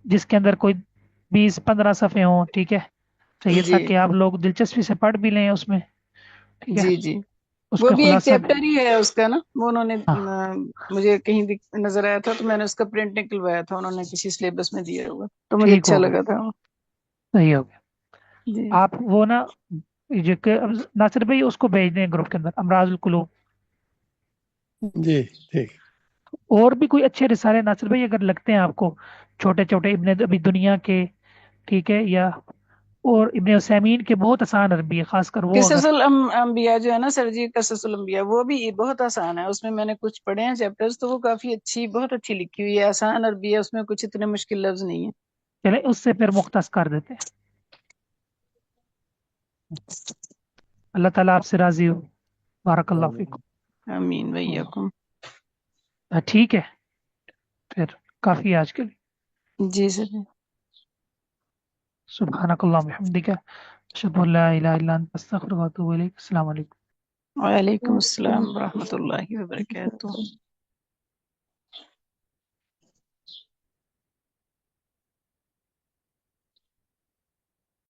जिसके अंदर कोई 20-15 सफ़े हों, ठीक है, चाहिए जी था कि आप लोग दिलचस्पी से पढ़ भी लें उसमें, ठीक है, जी जी। वो उसका भी एक खुलासा भी। चैप्टर ही है उसका ना, वो उन्होंने हाँ, मुझे कहीं नजर आया था, तो मैंने उसका प्रिंट निकलवाया था, उन्होंने किसी सिलेबस में दिया हुआ, तो मुझे ठीक अच्छा हो गया, लगा था वो। सही हो गया। जी आप वो ना, जो कि नासिर भाई उसको भेज दें ग्रुप के अंदर, अमराजुल कुलूब। जी ठीक। और भी कोई अच्छे रिसाले नासिर भाई अगर लगते हैं आपको, छोटे छोटे इब्ने अभी दुनिया के, ठीक है, या और इब्ने उसैमीन के बहुत आसान अरबी है, खासकर वो अगर। किससुल अंबिया जो है ना सर जी, किससुल अंबिया वो भी बहुत आसान है, उसमें मैंने कुछ पढ़े हैं चैप्टर्स, तो वो काफी अच्छी, बहुत अच्छी लिखी हुई है, आसान अरबी है, उसमें कुछ इतने मुश्किल लफ्ज नहीं है। चले उससे फिर मुख्तस कर देते हैं। अल्लाह ताला आपसे राजी हो, बारकल्लाह फीकुम। आमीन वैयकुम। ठीक है, फिर काफी है आज के लिए। जी सर। सुब्हानकल्लाहुम्मा व बिहम्दिका, अशहदु अल्ला इलाहा इल्ला अंता, अस्तगफिरुका व अतूबु इलैक। अस्सलाम वालेकुम। वालेकुम अस्सलाम रहमतुल्लाहि व बरकातुहू।